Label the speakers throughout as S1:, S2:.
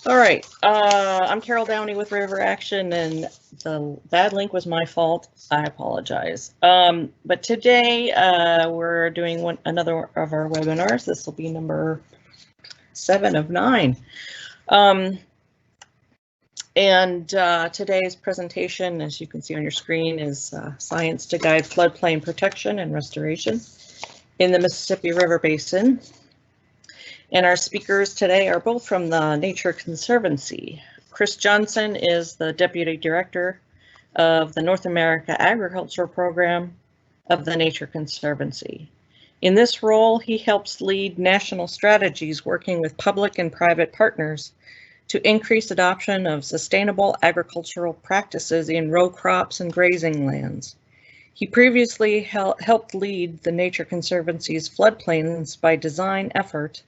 S1: All right, I'm Carol Downey with River Action, and the bad link was my fault. I apologize. But today we're doing another of our webinars. This will be number 7 of 9. Today's presentation, as you can see on your screen, is Science to Guide Floodplain Protection and Restoration in the Mississippi River Basin. And our speakers today are both from the Nature Conservancy. Kris Johnson is the Deputy Director of the North America Agriculture Program of the Nature Conservancy. In this role, he helps lead national strategies working with public and private partners to increase adoption of sustainable agricultural practices in row crops and grazing lands. He previously helped lead the Nature Conservancy's floodplains by design effort,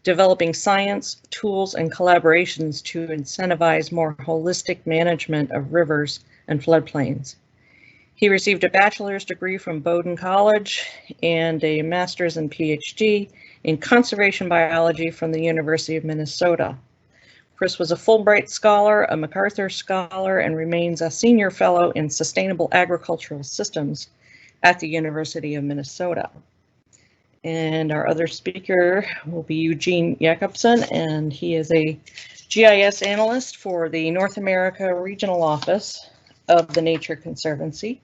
S1: developing science, tools, and collaborations to incentivize more holistic management of rivers and floodplains. He received a bachelor's degree from Bowdoin College and a master's and PhD in conservation biology from the University of Minnesota. Kris was a Fulbright Scholar, a MacArthur Scholar, and remains a Senior Fellow in Sustainable Agricultural Systems at the University of Minnesota. And our other speaker will be Eugene Yacobson, and he is a GIS analyst for the North America Regional Office of the Nature Conservancy.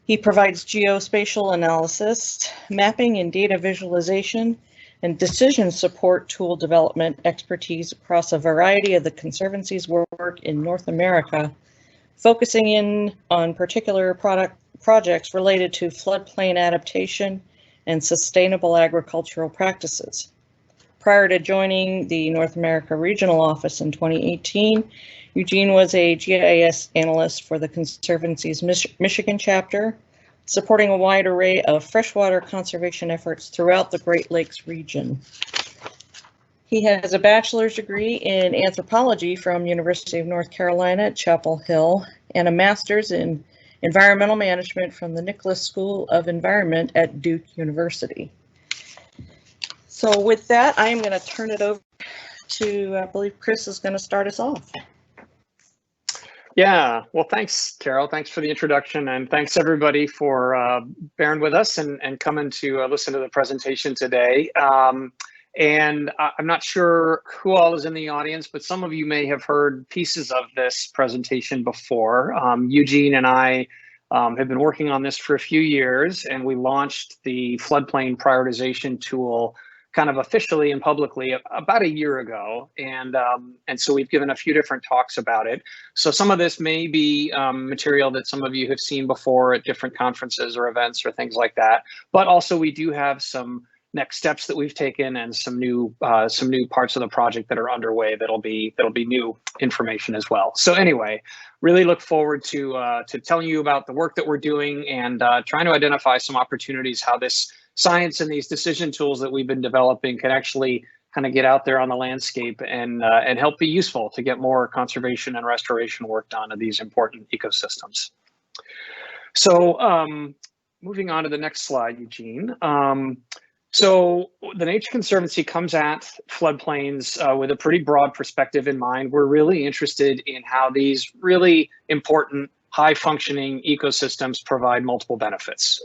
S1: He provides geospatial analysis, mapping and data visualization, and decision support tool development expertise across a variety of the Conservancy's work in North America, focusing in on particular projects related to floodplain adaptation and sustainable agricultural practices. Prior to joining the North America Regional Office in 2018, Eugene was a GIS analyst for the Conservancy's Michigan chapter, supporting a wide array of freshwater conservation efforts throughout the Great Lakes region. He has a bachelor's degree in anthropology from University of North Carolina at Chapel Hill and a master's in environmental management from the Nicholas School of Environment at Duke University. So with that, I'm going to turn it over to, I believe Kris is going to start us off.
S2: Yeah, well, thanks, Carol. Thanks for the introduction, and thanks everybody for bearing with us and coming to listen to the presentation today. And I'm not sure who all is in the audience, but some of you may have heard pieces of this presentation before. Eugene and I have been working on this for a few years, and we launched the floodplain prioritization tool kind of officially and publicly about a year ago. And so we've given a few different talks about it. So some of this may be material that some of you have seen before at different conferences or events or things like that. But also we do have some next steps that we've taken and some new parts of the project that are underway that'll be new information as well. So anyway, really look forward to telling you about the work that we're doing and trying to identify some opportunities how this science and these decision tools that we've been developing can actually kind of get out there on the landscape and help be useful to get more conservation and restoration work done of these important ecosystems. So moving on to the next slide, Eugene. So the Nature Conservancy comes at floodplains with a pretty broad perspective in mind. We're really interested in how these really important high-functioning ecosystems provide multiple benefits.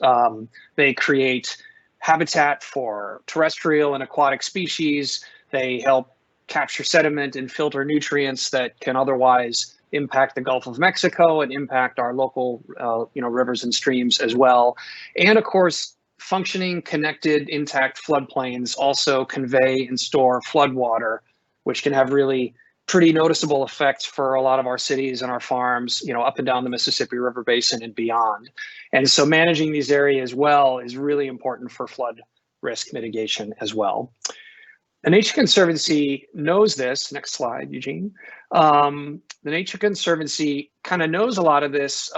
S2: They create habitat for terrestrial and aquatic species. They help capture sediment and filter nutrients that can otherwise impact the Gulf of Mexico and impact our local rivers and streams as well. And of course, functioning, connected, intact floodplains also convey and store floodwater, which can have really pretty noticeable effects for a lot of our cities and our farms, up and down the Mississippi River Basin and beyond. And so managing these areas well is really important for flood risk mitigation as well. The Nature Conservancy knows this. Next slide, Eugene. The Nature Conservancy kind of knows a lot of this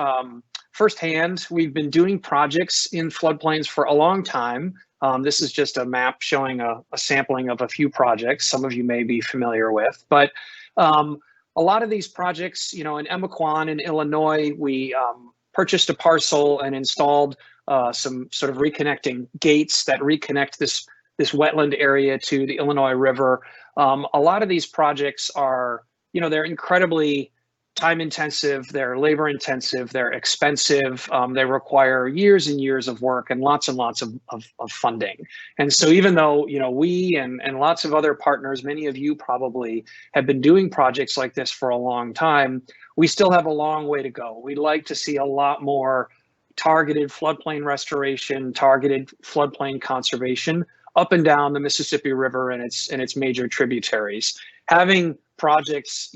S2: firsthand. We've been doing projects in floodplains for a long time. This is just a map showing a sampling of a few projects some of you may be familiar with. But a lot of these projects, in Emequon in Illinois, we purchased a parcel and installed some sort of reconnecting gates that reconnect this this wetland area to the Illinois River. A lot of these projects are, they're incredibly time intensive, they're labor intensive, they're expensive, they require years and years of work and lots of funding. And so even though, we and lots of other partners, many of you probably have been doing projects like this for a long time, we still have a long way to go. We'd like to see a lot more targeted floodplain restoration, targeted floodplain conservation up and down the Mississippi River and its major tributaries. Having projects,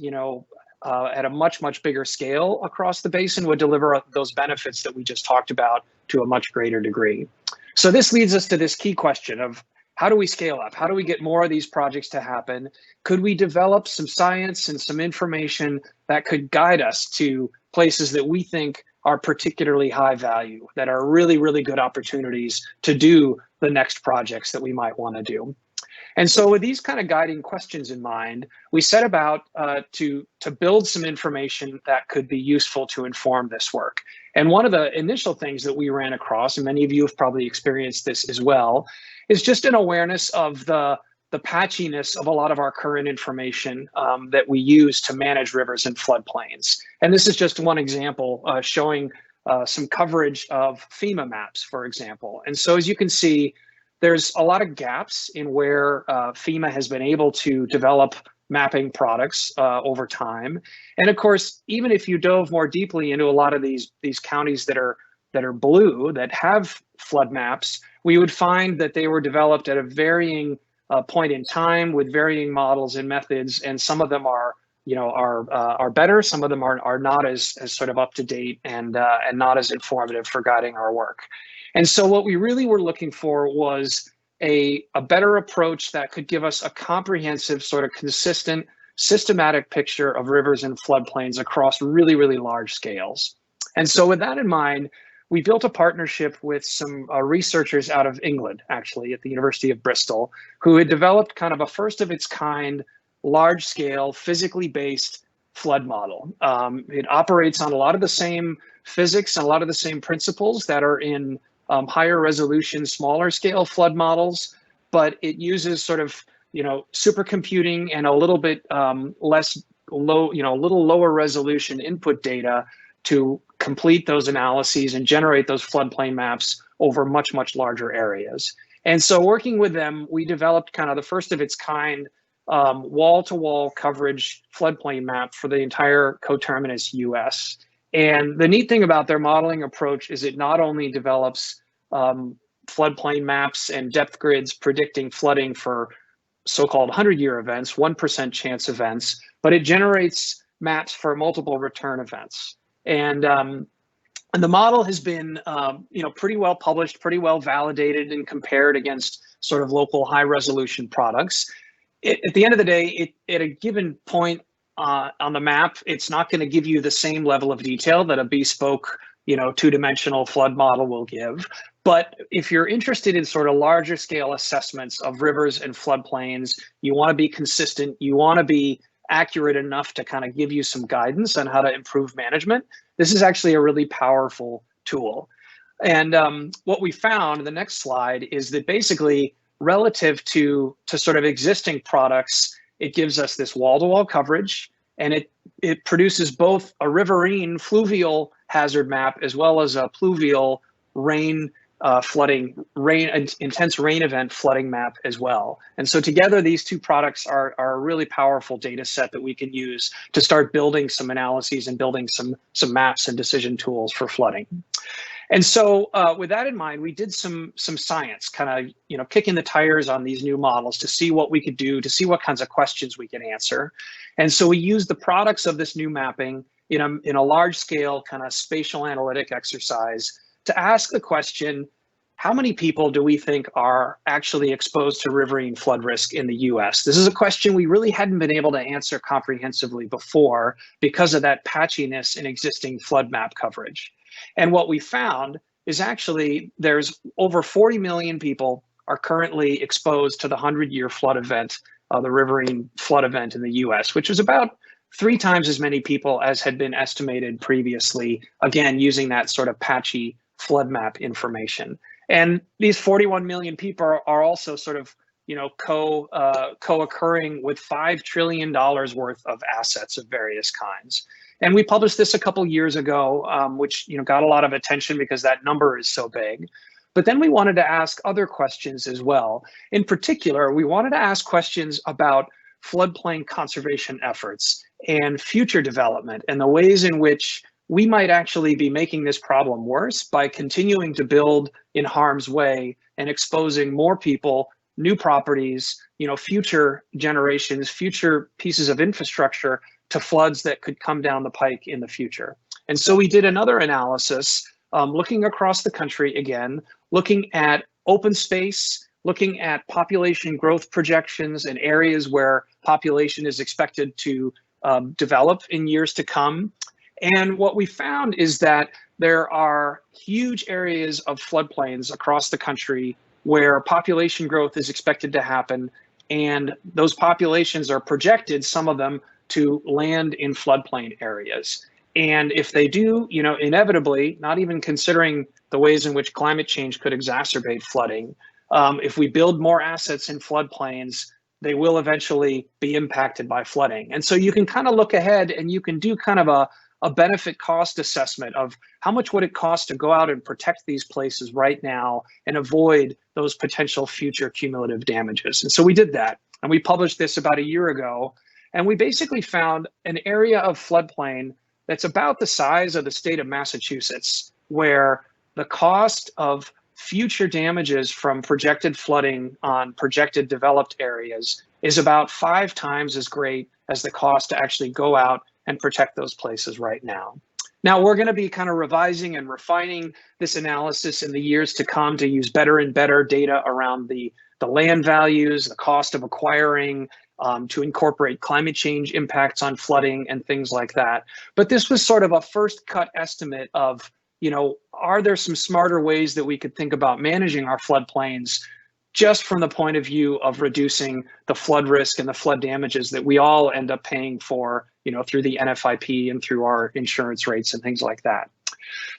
S2: at a much bigger scale across the basin would deliver those benefits that we just talked about to a much greater degree. So this leads us to this key question of how do we scale up? How do we get more of these projects to happen? Could we develop some science and some information that could guide us to places that we think are particularly high value, that are really good opportunities to do the next projects that we might want to do? And so with these kind of guiding questions in mind, we set about to build some information that could be useful to inform this work. And one of the initial things that we ran across, and many of you have probably experienced this as well, is just an awareness of the patchiness of a lot of our current information that we use to manage rivers and floodplains. And this is just one example showing some coverage of FEMA maps, for example. And so as you can see, there's a lot of gaps in where FEMA has been able to develop mapping products over time. And of course, even if you dove more deeply into a lot of these counties that are blue, that have flood maps, we would find that they were developed at a varying point in time with varying models and methods, and some of them are better, some of them are not as sort of up to date and not as informative for guiding our work. And so what we really were looking for was a better approach that could give us a comprehensive, sort of consistent, systematic picture of rivers and floodplains across really large scales. And so with that in mind, we built a partnership with some researchers out of England, actually, at the University of Bristol, who had developed kind of a first of its kind, large scale, physically based flood model. It operates on a lot of the same physics and a lot of the same principles that are in higher resolution, smaller scale flood models, but it uses sort of, supercomputing and a little bit less low, a little lower resolution input data to complete those analyses and generate those floodplain maps over much larger areas. And so working with them, we developed kind of the first of its kind wall-to-wall coverage floodplain map for the entire coterminous US. And the neat thing about their modeling approach is it not only develops floodplain maps and depth grids predicting flooding for so-called 100-year events, 1% chance events, but it generates maps for multiple return events. And the model has been, pretty well published, pretty well validated and compared against sort of local high-resolution products. At the end of the day, at a given point on the map, it's not going to give you the same level of detail that a bespoke, two-dimensional flood model will give. But if you're interested in sort of larger scale assessments of rivers and floodplains, you want to be consistent, you want to be accurate enough to kind of give you some guidance on how to improve management, this is actually a really powerful tool. And what we found in the next slide is that basically relative to sort of existing products, it gives us this wall-to-wall coverage, and it produces both a riverine fluvial hazard map as well as a pluvial rain intense rain event flooding map as well. And so together, these two products are a really powerful data set that we can use to start building some analyses and building some maps and decision tools for flooding. And so with that in mind, we did some science, kind of, kicking the tires on these new models to see what we could do, to see what kinds of questions we can answer. And so we used the products of this new mapping in a large scale kind of spatial analytic exercise to ask the question, how many people do we think are actually exposed to riverine flood risk in the US? This is a question we really hadn't been able to answer comprehensively before because of that patchiness in existing flood map coverage. And what we found is actually there's over 40 million people are currently exposed to the 100-year flood event, the riverine flood event in the US, which is about 3 times as many people as had been estimated previously, again, using that sort of patchy flood map information. And these 41 million people are also sort of, you know, co-occurring with $5 trillion worth of assets of various kinds. And we published this a couple years ago, which, you know, got a lot of attention because that number is so big. But then we wanted to ask other questions as well. In particular, we wanted to ask questions about floodplain conservation efforts and future development and the ways in which we might actually be making this problem worse by continuing to build in harm's way and exposing more people, new properties, you know, future generations, future pieces of infrastructure to floods that could come down the pike in the future. And so we did another analysis, looking across the country again, looking at open space, looking at population growth projections in areas where population is expected to develop in years to come. And what we found is that there are huge areas of floodplains across the country where population growth is expected to happen. And those populations are projected, some of them, to land in floodplain areas. And if they do, you know, inevitably, not even considering the ways in which climate change could exacerbate flooding, if we build more assets in floodplains, they will eventually be impacted by flooding. And so you can kind of look ahead and you can do kind of a benefit cost assessment of how much would it cost to go out and protect these places right now and avoid those potential future cumulative damages. And so we did that, and we published this about a year ago, and we basically found an area of floodplain that's about the size of the state of Massachusetts, where the cost of future damages from projected flooding on projected developed areas is about 5 times as great as the cost to actually go out and protect those places right now. Now, we're going to be kind of revising and refining this analysis in the years to come to use better and better data around the land values, the cost of acquiring, to incorporate climate change impacts on flooding and things like that. But this was sort of a first cut estimate of, you know, are there some smarter ways that we could think about managing our floodplains just from the point of view of reducing the flood risk and the flood damages that we all end up paying for, you know, through the NFIP and through our insurance rates and things like that.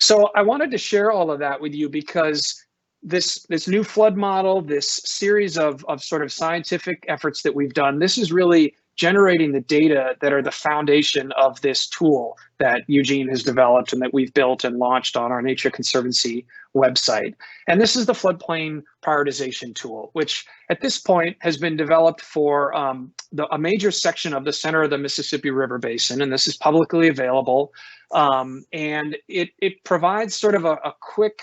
S2: So I wanted to share all of that with you because this new flood model, this series of sort of scientific efforts that we've done, this is really generating the data that are the foundation of this tool that Eugene has developed and that we've built and launched on our Nature Conservancy website. And this is the floodplain prioritization tool, which at this point has been developed for a major section of the center of the Mississippi River Basin, and this is publicly available. And it provides sort of a quick,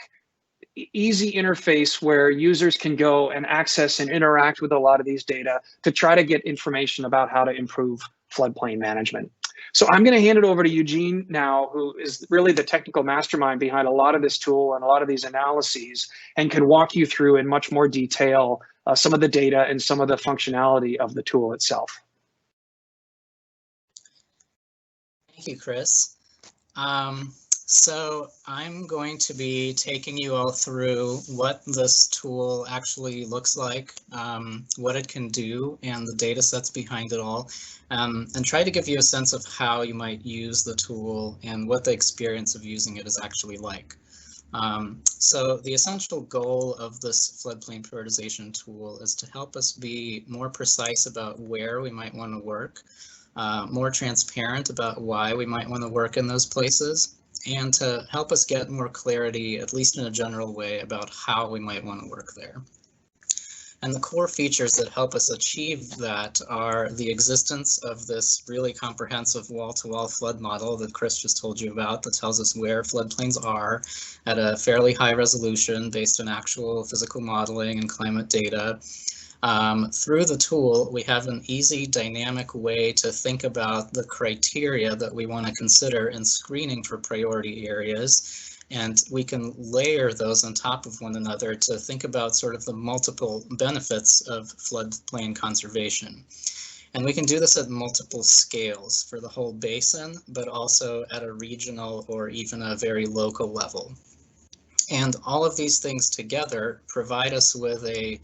S2: easy interface where users can go and access and interact with a lot of these data to try to get information about how to improve floodplain management. So I'm going to hand it over to Eugene now, who is really the technical mastermind behind a lot of this tool and a lot of these analyses, and can walk you through in much more detail some of the data and some of the functionality of the tool itself.
S3: Thank you, Kris. So I'm going to be taking you all through what this tool actually looks like, what it can do, and the data sets behind it all, and try to give you a sense of how you might use the tool and what the experience of using it is actually like. So the essential goal of this floodplain prioritization tool is to help us be more precise about where we might want to work, more transparent about why we might want to work in those places, and to help us get more clarity, at least in a general way, about how we might want to work there. And the core features that help us achieve that are the existence of this really comprehensive wall-to-wall flood model that Kris just told you about, that tells us where floodplains are at a fairly high resolution based on actual physical modeling and climate data. Through the tool, we have an easy, dynamic way to think about the criteria that we want to consider in screening for priority areas, and we can layer those on top of one another to think about sort of the multiple benefits of floodplain conservation. And we can do this at multiple scales for the whole basin, but also at a regional or even a very local level. And all of these things together provide us with a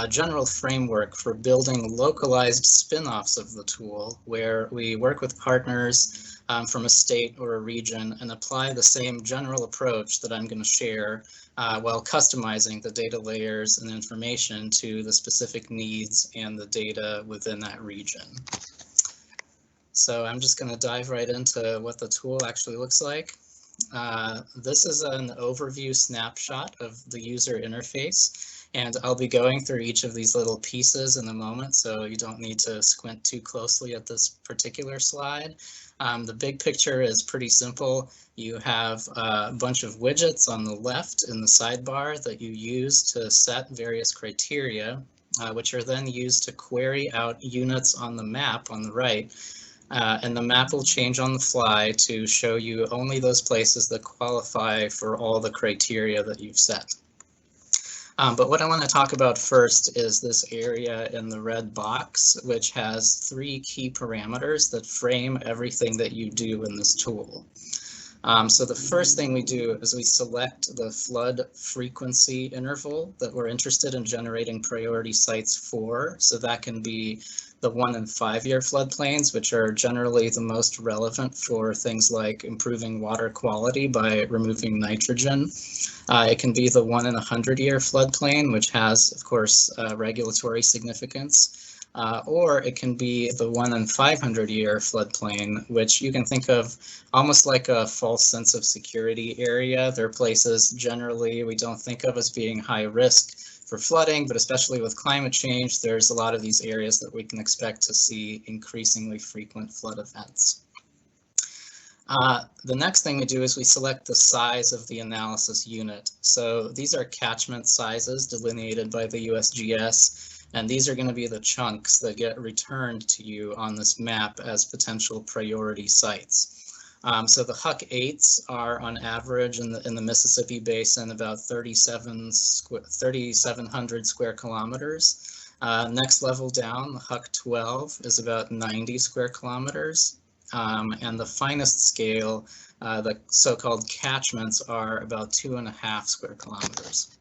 S3: general framework for building localized spin-offs of the tool, where we work with partners from a state or a region and apply the same general approach that I'm going to share while customizing the data layers and information to the specific needs and the data within that region. So I'm just going to dive right into what the tool actually looks like. This is an overview snapshot of the user interface, and I'll be going through each of these little pieces in a moment, so you don't need to squint too closely at this particular slide. The big picture is pretty simple. You have a bunch of widgets on the left in the sidebar that you use to set various criteria, which are then used to query out units on the map on the right. And the map will change on the fly to show you only those places that qualify for all the criteria that you've set. But what I want to talk about first is this area in the red box, which has 3 key parameters that frame everything that you do in this tool. So the first thing we do is we select the flood frequency interval that we're interested in generating priority sites for. So that can be the 1- and 5-year floodplains, which are generally the most relevant for things like improving water quality by removing nitrogen. It can be the 1- and 100-year floodplain, which has, of course, regulatory significance. Or it can be the 1- and 500-year floodplain, which you can think of almost like a false sense of security area. They're places generally we don't think of as being high risk for flooding, but especially with climate change, there's a lot of these areas that we can expect to see increasingly frequent flood events. The next thing we do is we select the size of the analysis unit. So these are catchment sizes delineated by the USGS, and these are going to be the chunks that get returned to you on this map as potential priority sites. So the Huck 8s are on average in the Mississippi Basin about 3,700 square kilometers. Next level down, the Huck 12 is about 90 square kilometers. And the finest scale, the so-called catchments, are about 2.5 square kilometers.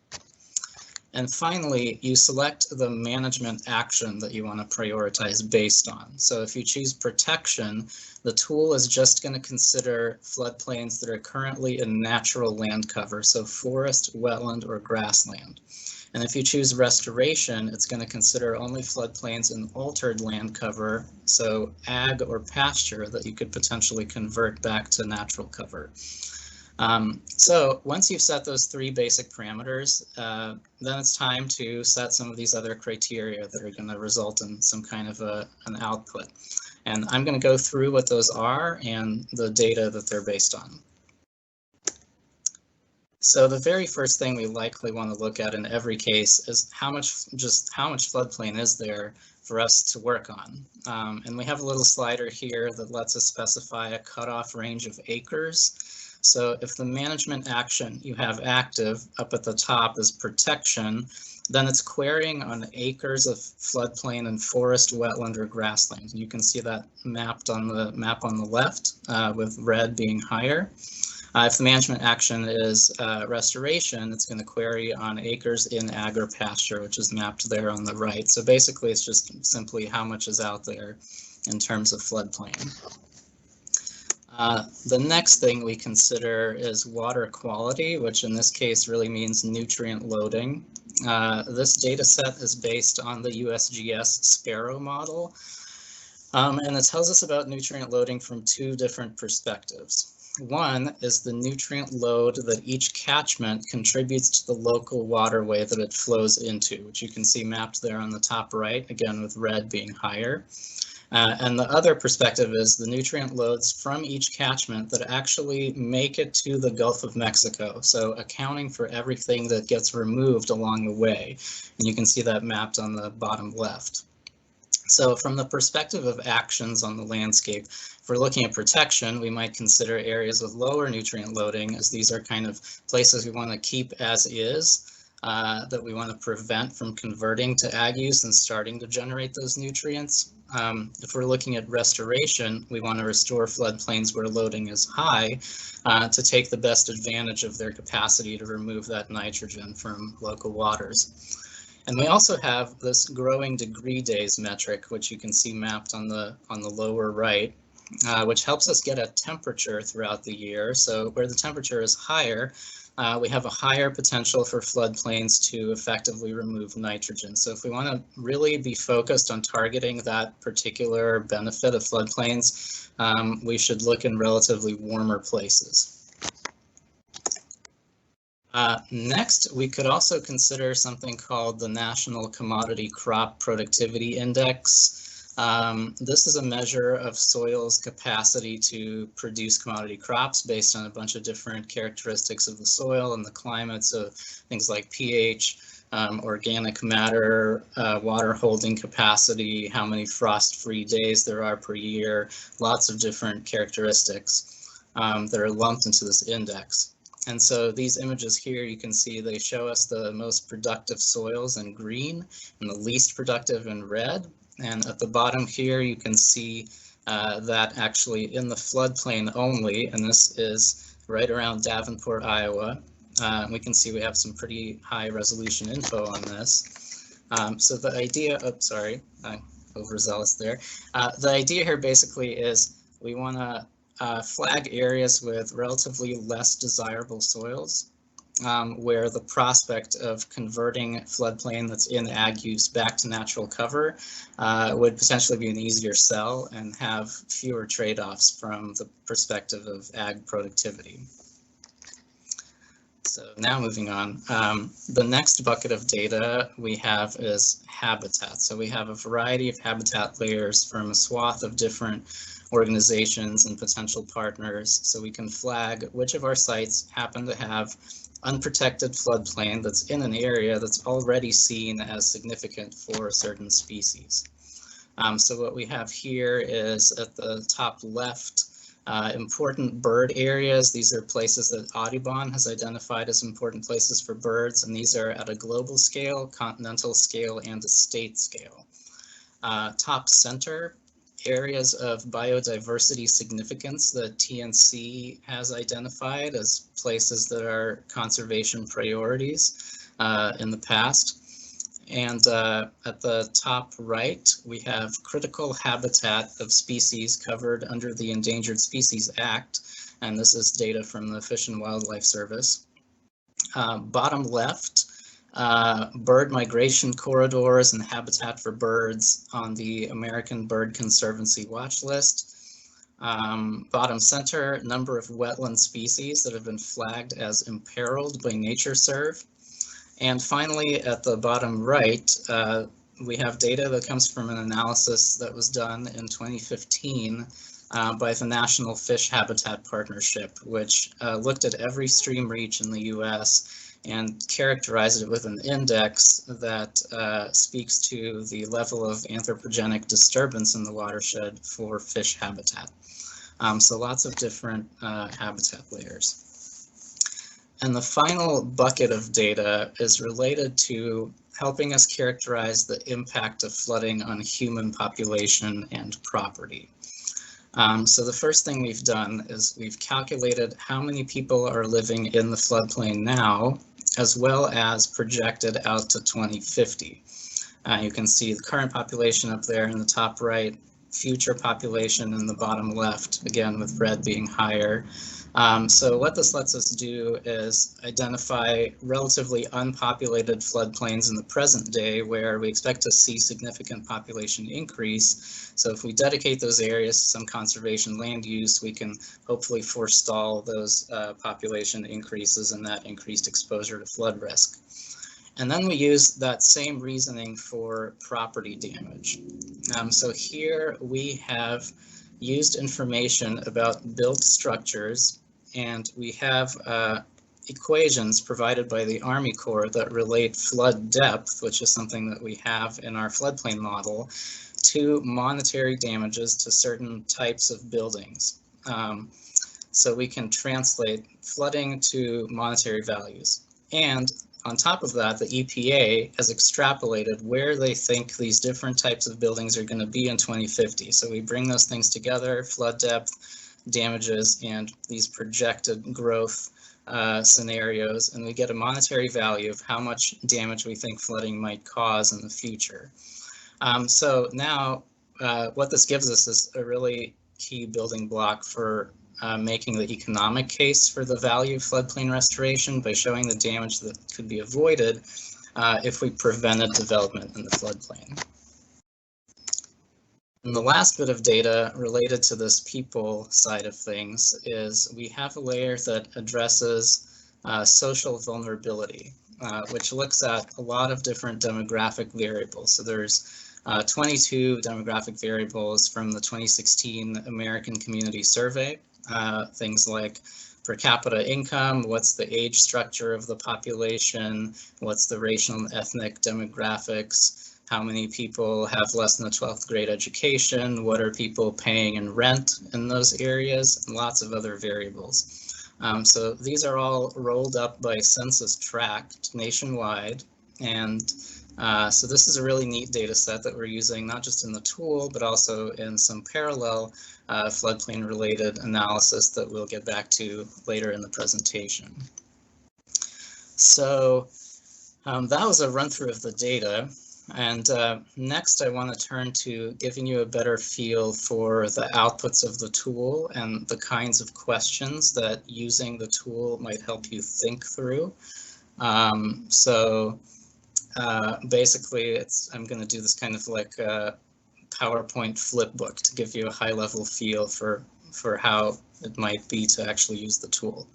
S3: And finally, you select the management action that you want to prioritize based on. So if you choose protection, the tool is just going to consider floodplains that are currently in natural land cover, so forest, wetland, or grassland. And if you choose restoration, it's going to consider only floodplains in altered land cover, so ag or pasture that you could potentially convert back to natural cover. So once you've set those 3 basic parameters, then it's time to set some of these other criteria that are going to result in some kind of an output. And I'm going to go through what those are and the data that they're based on. So the very first thing we likely want to look at in every case is how much floodplain is there for us to work on. And we have a little slider here that lets us specify a cutoff range of acres. So if the management action you have active up at the top is protection, then it's querying on acres of floodplain and forest, wetland, or grassland. And you can see that mapped on the map on the left, with red being higher. If the management action is restoration, it's going to query on acres in ag or pasture, which is mapped there on the right. So basically, it's just simply how much is out there in terms of floodplain. The next thing we consider is water quality, which in this case really means nutrient loading. This data set is based on the USGS Sparrow model, and it tells us about nutrient loading from 2 different perspectives. One is the nutrient load that each catchment contributes to the local waterway that it flows into, which you can see mapped there on the top right, again with red being higher. And the other perspective is the nutrient loads from each catchment that actually make it to the Gulf of Mexico, so accounting for everything that gets removed along the way. And you can see that mapped on the bottom left. So from the perspective of actions on the landscape, if we're looking at protection, we might consider areas with lower nutrient loading, as these are kind of places we want to keep as is, that we want to prevent from converting to ag use and starting to generate those nutrients. If we're looking at restoration, we want to restore floodplains where loading is high to take the best advantage of their capacity to remove that nitrogen from local waters. And we also have this growing degree days metric, which you can see mapped on the lower right, which helps us get a temperature throughout the year. So where the temperature is higher, we have a higher potential for floodplains to effectively remove nitrogen. So if we want to really be focused on targeting that particular benefit of floodplains, we should look in relatively warmer places. Next, we could also consider something called the National Commodity Crop Productivity Index. This is a measure of soil's capacity to produce commodity crops based on a bunch of different characteristics of the soil and the climate, so things like pH, organic matter, water holding capacity, how many frost-free days there are per year, lots of different characteristics that are lumped into this index. And so these images here, you can see they show us the most productive soils in green and the least productive in red. And at the bottom here, you can see that actually in the floodplain only, and this is right around Davenport, Iowa, we can see we have some pretty high resolution info on this. So the idea, sorry, I'm overzealous there. The idea here basically is we want to flag areas with relatively less desirable soils, where the prospect of converting floodplain that's in ag use back to natural cover would potentially be an easier sell and have fewer trade-offs from the perspective of ag productivity. So now moving on, the next bucket of data we have is habitat. So we have a variety of habitat layers from a swath of different organizations and potential partners, so we can flag which of our sites happen to have unprotected floodplain that's in an area that's already seen as significant for a certain species. So what we have here is at the top left, important bird areas. These are places that Audubon has identified as important places for birds, and these are at a global scale, continental scale, and a state scale. Top center, areas of biodiversity significance that TNC has identified as places that are conservation priorities in the past. And at the top right, we have critical habitat of species covered under the Endangered Species Act, and this is data from the Fish and Wildlife Service. Bottom left, bird migration corridors and habitat for birds on the American Bird Conservancy watch list. Bottom center, number of wetland species that have been flagged as imperiled by NatureServe. And finally, at the bottom right, we have data that comes from an analysis that was done in 2015 by the National Fish Habitat Partnership, which looked at every stream reach in the US and characterized it with an index that speaks to the level of anthropogenic disturbance in the watershed for fish habitat. So lots of different habitat layers. And the final bucket of data is related to helping us characterize the impact of flooding on human population and property. So the first thing we've done is we've calculated how many people are living in the floodplain now, as well as projected out to 2050. You can see the current population up there in the top right, future population in the bottom left, again with red being higher. So what this lets us do is identify relatively unpopulated floodplains in the present day where we expect to see significant population increase. So if we dedicate those areas to some conservation land use, we can hopefully forestall those population increases and that increased exposure to flood risk. And then we use that same reasoning for property damage. So here we have used information about built structures, and we have equations provided by the Army Corps that relate flood depth, which is something that we have in our floodplain model, to monetary damages to certain types of buildings. So we can translate flooding to monetary values. And on top of that, the EPA has extrapolated where they think these different types of buildings are going to be in 2050. So we bring those things together, flood depth, damages, and these projected growth scenarios, and we get a monetary value of how much damage we think flooding might cause in the future. So now what this gives us is a really key building block for making the economic case for the value of floodplain restoration by showing the damage that could be avoided if we prevented development in the floodplain. And the last bit of data related to this people side of things is we have a layer that addresses social vulnerability, which looks at a lot of different demographic variables. So there's 22 demographic variables from the 2016 American Community Survey, things like per capita income, what's the age structure of the population, what's the racial and ethnic demographics, how many people have less than a 12th grade education, what are people paying in rent in those areas, and lots of other variables. So these are all rolled up by census tract nationwide. And so this is a really neat data set that we're using not just in the tool, but also in some parallel floodplain related analysis that we'll get back to later in the presentation. So that was a run through of the data. And next, I want to turn to giving you a better feel for the outputs of the tool and the kinds of questions that using the tool might help you think through. Basically, I'm going to do this kind of like a PowerPoint flip book to give you a high-level feel for how it might be to actually use the tool.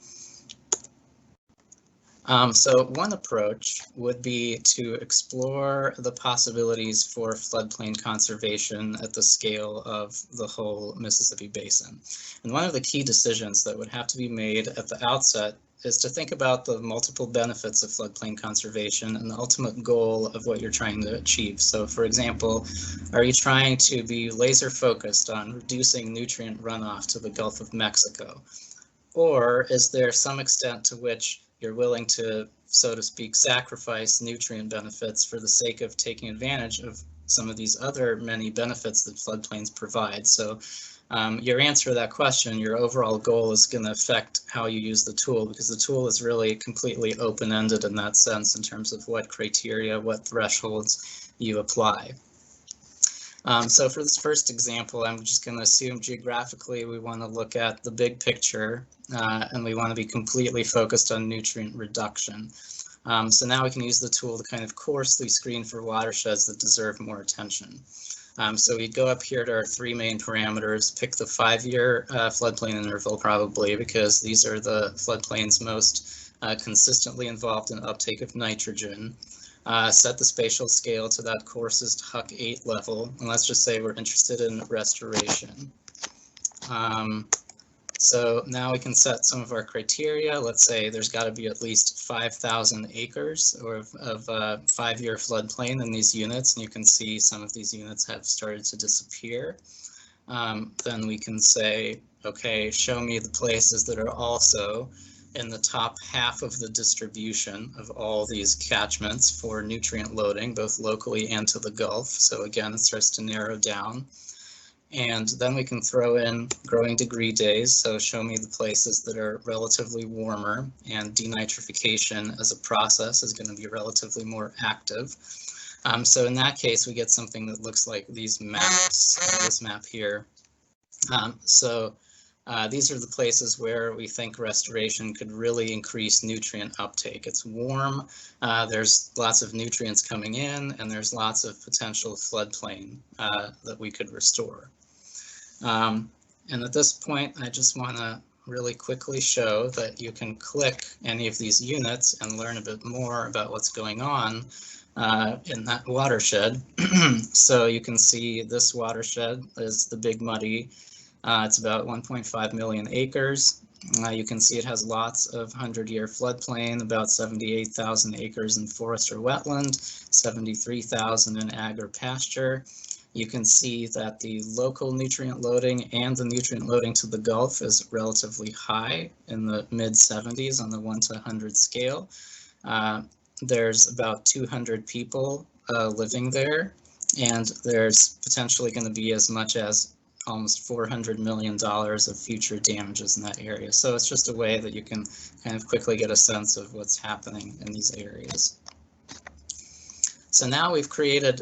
S3: So one approach would be to explore the possibilities for floodplain conservation at the scale of the whole Mississippi Basin. And one of the key decisions that would have to be made at the outset is to think about the multiple benefits of floodplain conservation and the ultimate goal of what you're trying to achieve. So for example, are you trying to be laser focused on reducing nutrient runoff to the Gulf of Mexico? Or is there some extent to which you're willing to, so to speak, sacrifice nutrient benefits for the sake of taking advantage of some of these other many benefits that floodplains provide? So your answer to that question, your overall goal is going to affect how you use the tool, because the tool is really completely open-ended in that sense in terms of what criteria, what thresholds you apply. So for this first example, I'm just going to assume geographically we want to look at the big picture and we want to be completely focused on nutrient reduction. So now we can use the tool to kind of coarsely screen for watersheds that deserve more attention. So we go up here to our three main parameters, pick the 5-year floodplain interval probably, because these are the floodplains most consistently involved in uptake of nitrogen. Set the spatial scale to that coarsest Huck 8 level, and let's just say we're interested in restoration. So now we can set some of our criteria. Let's say there's got to be at least 5,000 acres of 5-year floodplain in these units, and you can see some of these units have started to disappear. Then we can say, okay, show me the places that are also in the top half of the distribution of all these catchments for nutrient loading, both locally and to the Gulf. So again, it starts to narrow down. And then we can throw in growing degree days. So show me the places that are relatively warmer, and denitrification as a process is going to be relatively more active. So in that case, we get something that looks like these maps, this map here. These are the places where we think restoration could really increase nutrient uptake. It's warm, there's lots of nutrients coming in, and there's lots of potential floodplain that we could restore. And at this point, I just want to really quickly show that you can click any of these units and learn a bit more about what's going on in that watershed. So you can see this watershed is the Big Muddy. It's about 1.5 million acres. You can see it has lots of 100-year floodplain, about 78,000 acres in forest or wetland, 73,000 in ag or pasture. You can see that the local nutrient loading and the nutrient loading to the Gulf is relatively high, in the mid-70s on the 1 to 100 scale. There's about 200 people living there, and there's potentially going to be as much as almost $400 million of future damages in that area. So it's just a way that you can kind of quickly get a sense of what's happening in these areas. So now we've created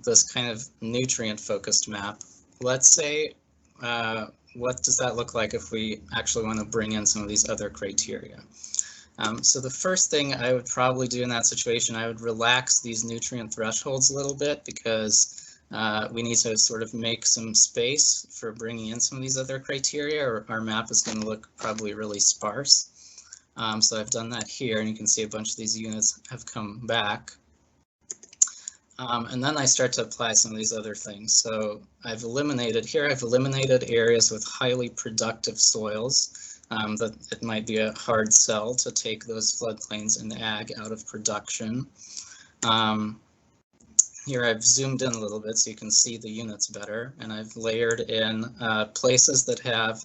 S3: this kind of nutrient-focused map. Let's say, what does that look like if we actually want to bring in some of these other criteria? So the first thing I would probably do in that situation, I would relax these nutrient thresholds a little bit, because we need to sort of make some space for bringing in some of these other criteria, or our map is going to look probably really sparse. So I've done that here, and you can see a bunch of these units have come back. And then I start to apply some of these other things. So I've eliminated areas with highly productive soils. That it might be a hard sell to take those floodplains in ag out of production. Here I've zoomed in a little bit so you can see the units better, and I've layered in places that have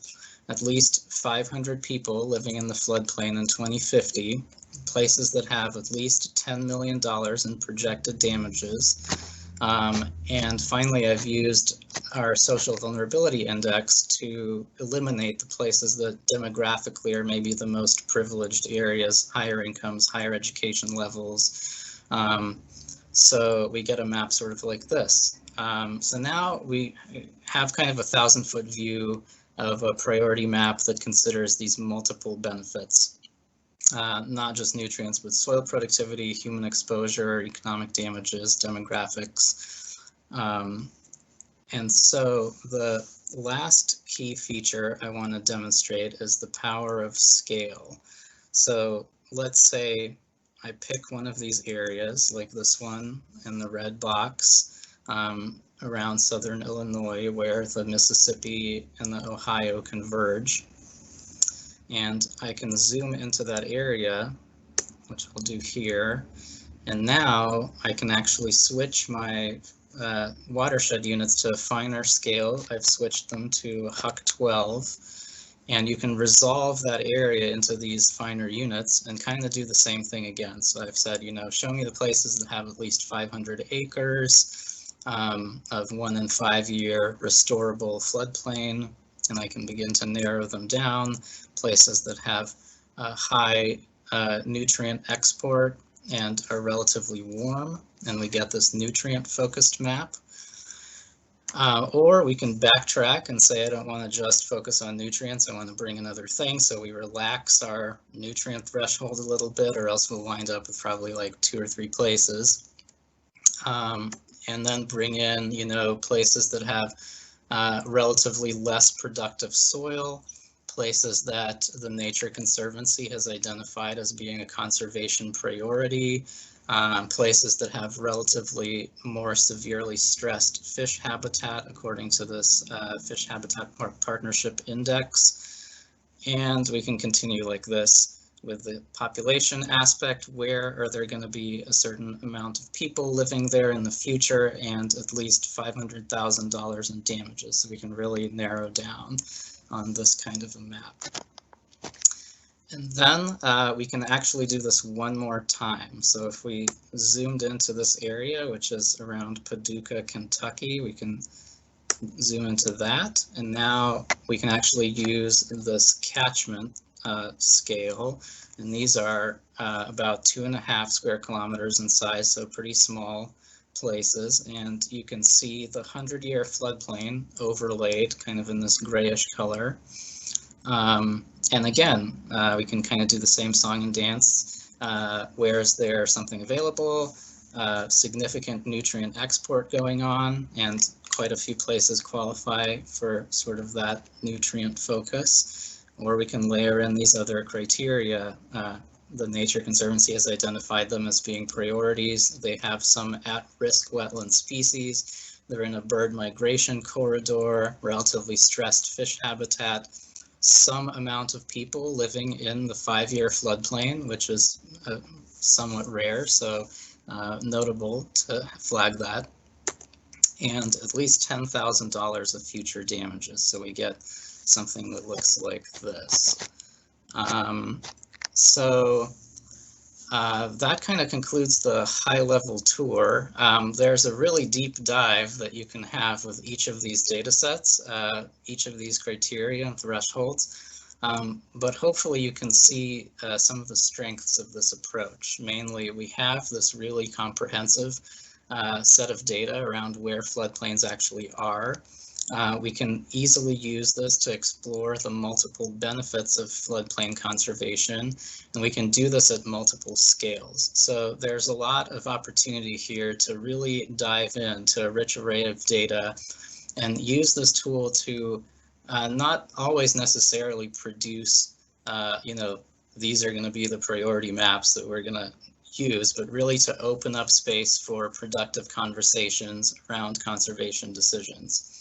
S3: at least 500 people living in the floodplain in 2050, places that have at least $10 million in projected damages. And finally, I've used our social vulnerability index to eliminate the places that demographically are maybe the most privileged areas, higher incomes, higher education levels. So we get a map sort of like this. So now we have kind of a 1,000-foot view of a priority map that considers these multiple benefits. Not just nutrients, but soil productivity, human exposure, economic damages, demographics. And so the last key feature I want to demonstrate is the power of scale. So let's say I pick one of these areas, like this one in the red box, around southern Illinois, where the Mississippi and the Ohio converge. And I can zoom into that area, which I'll do here. And now I can actually switch my watershed units to a finer scale. I've switched them to Huck 12. And you can resolve that area into these finer units and kind of do the same thing again. So I've said, you know, show me the places that have at least 500 acres of 1 in 5 year restorable floodplain. And I can begin to narrow them down. Places that have high nutrient export and are relatively warm, and we get this nutrient focused map. Or we can backtrack and say, I don't want to just focus on nutrients, I want to bring in other things. So we relax our nutrient threshold a little bit, or else we'll wind up with probably like 2 or 3 places. And then bring in, you know, places that have relatively less productive soil, places that the Nature Conservancy has identified as being a conservation priority, places that have relatively more severely stressed fish habitat according to this Fish Habitat Partnership Index. And we can continue like this with the population aspect. Where are there going to be a certain amount of people living there in the future, and at least $500,000 in damages? So we can really narrow down on this kind of a map. And then we can actually do this one more time. So if we zoomed into this area, which is around Paducah, Kentucky, we can zoom into that. And now we can actually use this catchment scale. And these are about 2.5 square kilometers in size, so pretty small places. And you can see the 100-year floodplain overlaid kind of in this grayish color. And again, we can kind of do the same song and dance. Where is there something available? Significant nutrient export going on, and quite a few places qualify for sort of that nutrient focus. Or we can layer in these other criteria. The Nature Conservancy has identified them as being priorities. They have some at-risk wetland species. They're in a bird migration corridor, relatively stressed fish habitat, some amount of people living in the 5-year floodplain, which is somewhat rare, so notable to flag that, and at least $10,000 of future damages. So we get something that looks like this. So that kind of concludes the high-level tour. There's a really deep dive that you can have with each of these data sets, each of these criteria and thresholds. But hopefully you can see some of the strengths of this approach. Mainly, we have this really comprehensive set of data around where floodplains actually are. We can easily use this to explore the multiple benefits of floodplain conservation, and we can do this at multiple scales. So there's a lot of opportunity here to really dive into a rich array of data and use this tool to not always necessarily produce, these are going to be the priority maps that we're going to use, but really to open up space for productive conversations around conservation decisions.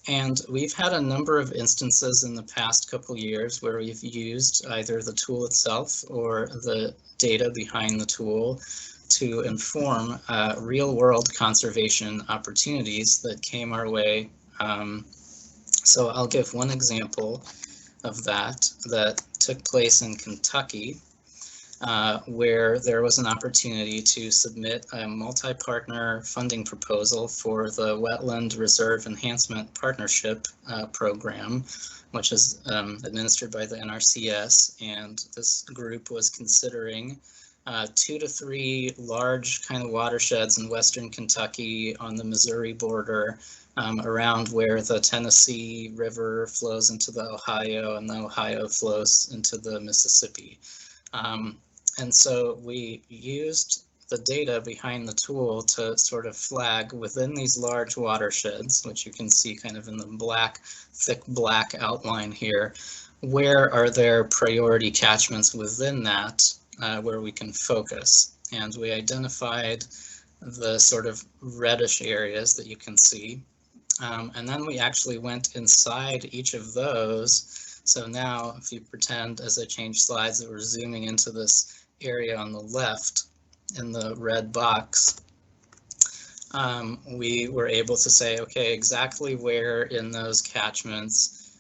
S3: And we've had a number of instances in the past couple years where we've used either the tool itself or the data behind the tool to inform real-world conservation opportunities that came our way. So I'll give one example of that took place in Kentucky, where there was an opportunity to submit a multi-partner funding proposal for the Wetland Reserve Enhancement Partnership program, which is administered by the NRCS. And this group was considering 2 to 3 large kind of watersheds in western Kentucky on the Missouri border, around where the Tennessee River flows into the Ohio and the Ohio flows into the Mississippi. And so we used the data behind the tool to sort of flag within these large watersheds, which you can see kind of in the thick black outline here, where are there priority catchments within that where we can focus. And we identified the sort of reddish areas that you can see. And then we actually went inside each of those. So now if you pretend, as I change slides, that we're zooming into this area on the left in the red box, we were able to say, okay, exactly where in those catchments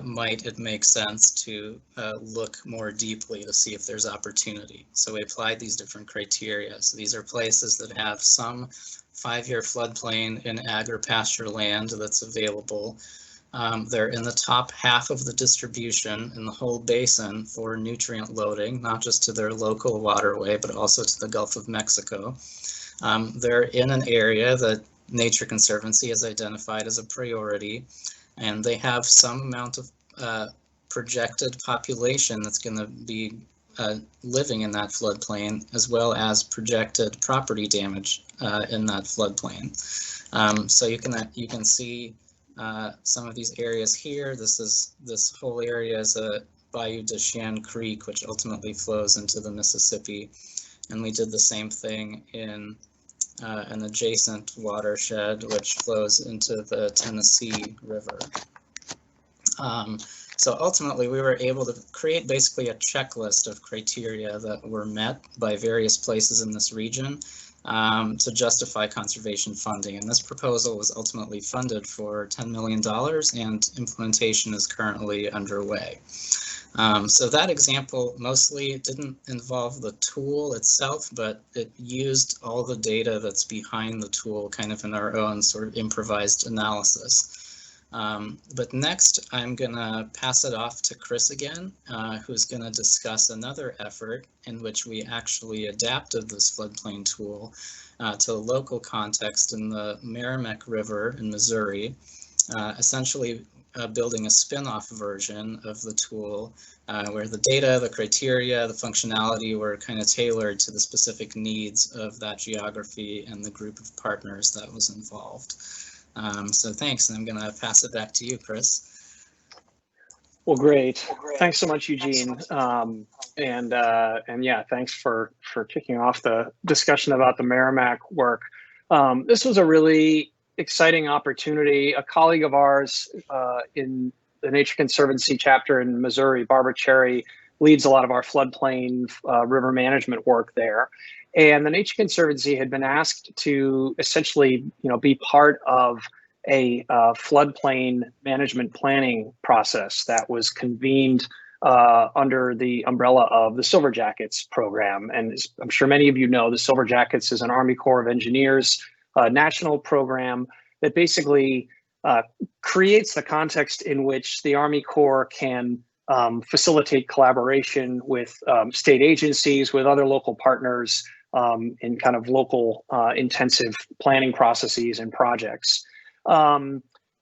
S3: might it make sense to look more deeply to see if there's opportunity. So we applied these different criteria. So these are places that have some 5-year floodplain in ag or pasture land that's available. They're in the top half of the distribution in the whole basin for nutrient loading, not just to their local waterway, but also to the Gulf of Mexico. They're in an area that Nature Conservancy has identified as a priority, and they have some amount of projected population that's going to be living in that floodplain, as well as projected property damage in that floodplain. So you can see some of these areas here. This whole area is a Bayou de Chien Creek, which ultimately flows into the Mississippi. And we did the same thing in an adjacent watershed, which flows into the Tennessee River. So ultimately, we were able to create basically a checklist of criteria that were met by various places in this region to justify conservation funding. And this proposal was ultimately funded for $10 million, and implementation is currently underway. So that example mostly didn't involve the tool itself, but it used all the data that's behind the tool kind of in our own sort of improvised analysis. But next, I'm going to pass it off to Kris again, who's going to discuss another effort in which we actually adapted this floodplain tool to a local context in the Merrimack River in Missouri, essentially building a spin-off version of the tool where the data, the criteria, the functionality were kind of tailored to the specific needs of that geography and the group of partners that was involved. So thanks, and I'm going to pass it back to you, Kris.
S2: Well, great. Thanks so much, Eugene. And yeah, thanks for kicking off the discussion about the Merrimack work. This was a really exciting opportunity. A colleague of ours in the Nature Conservancy chapter in Missouri, Barbara Cherry, leads a lot of our floodplain river management work there. And the Nature Conservancy had been asked to essentially, be part of a floodplain management planning process that was convened under the umbrella of the Silver Jackets program. And as I'm sure many of you know, the Silver Jackets is an Army Corps of Engineers national program that basically creates the context in which the Army Corps can facilitate collaboration with state agencies, with other local partners in kind of local intensive planning processes and projects.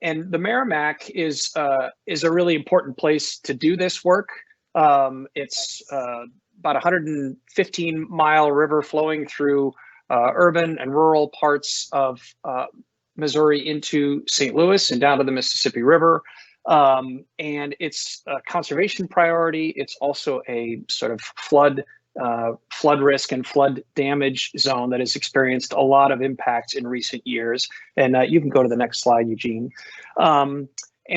S2: And the Merrimack is a really important place to do this work. It's about 115-mile river flowing through urban and rural parts of Missouri into St. Louis and down to the Mississippi River. And it's a conservation priority. It's also a sort of flood risk and flood damage zone that has experienced a lot of impacts in recent years. And you can go to the next slide, Eugene. And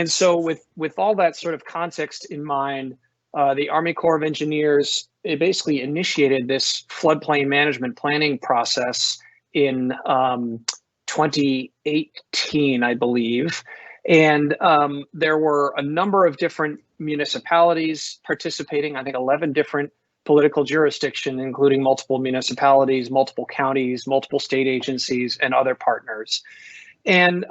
S2: so with all that sort of context in mind, the Army Corps of Engineers, it basically initiated this floodplain management planning process in 2018, I believe. And there were a number of different municipalities participating, I think 11 different political jurisdictions, including multiple municipalities, multiple counties, multiple state agencies, and other partners. And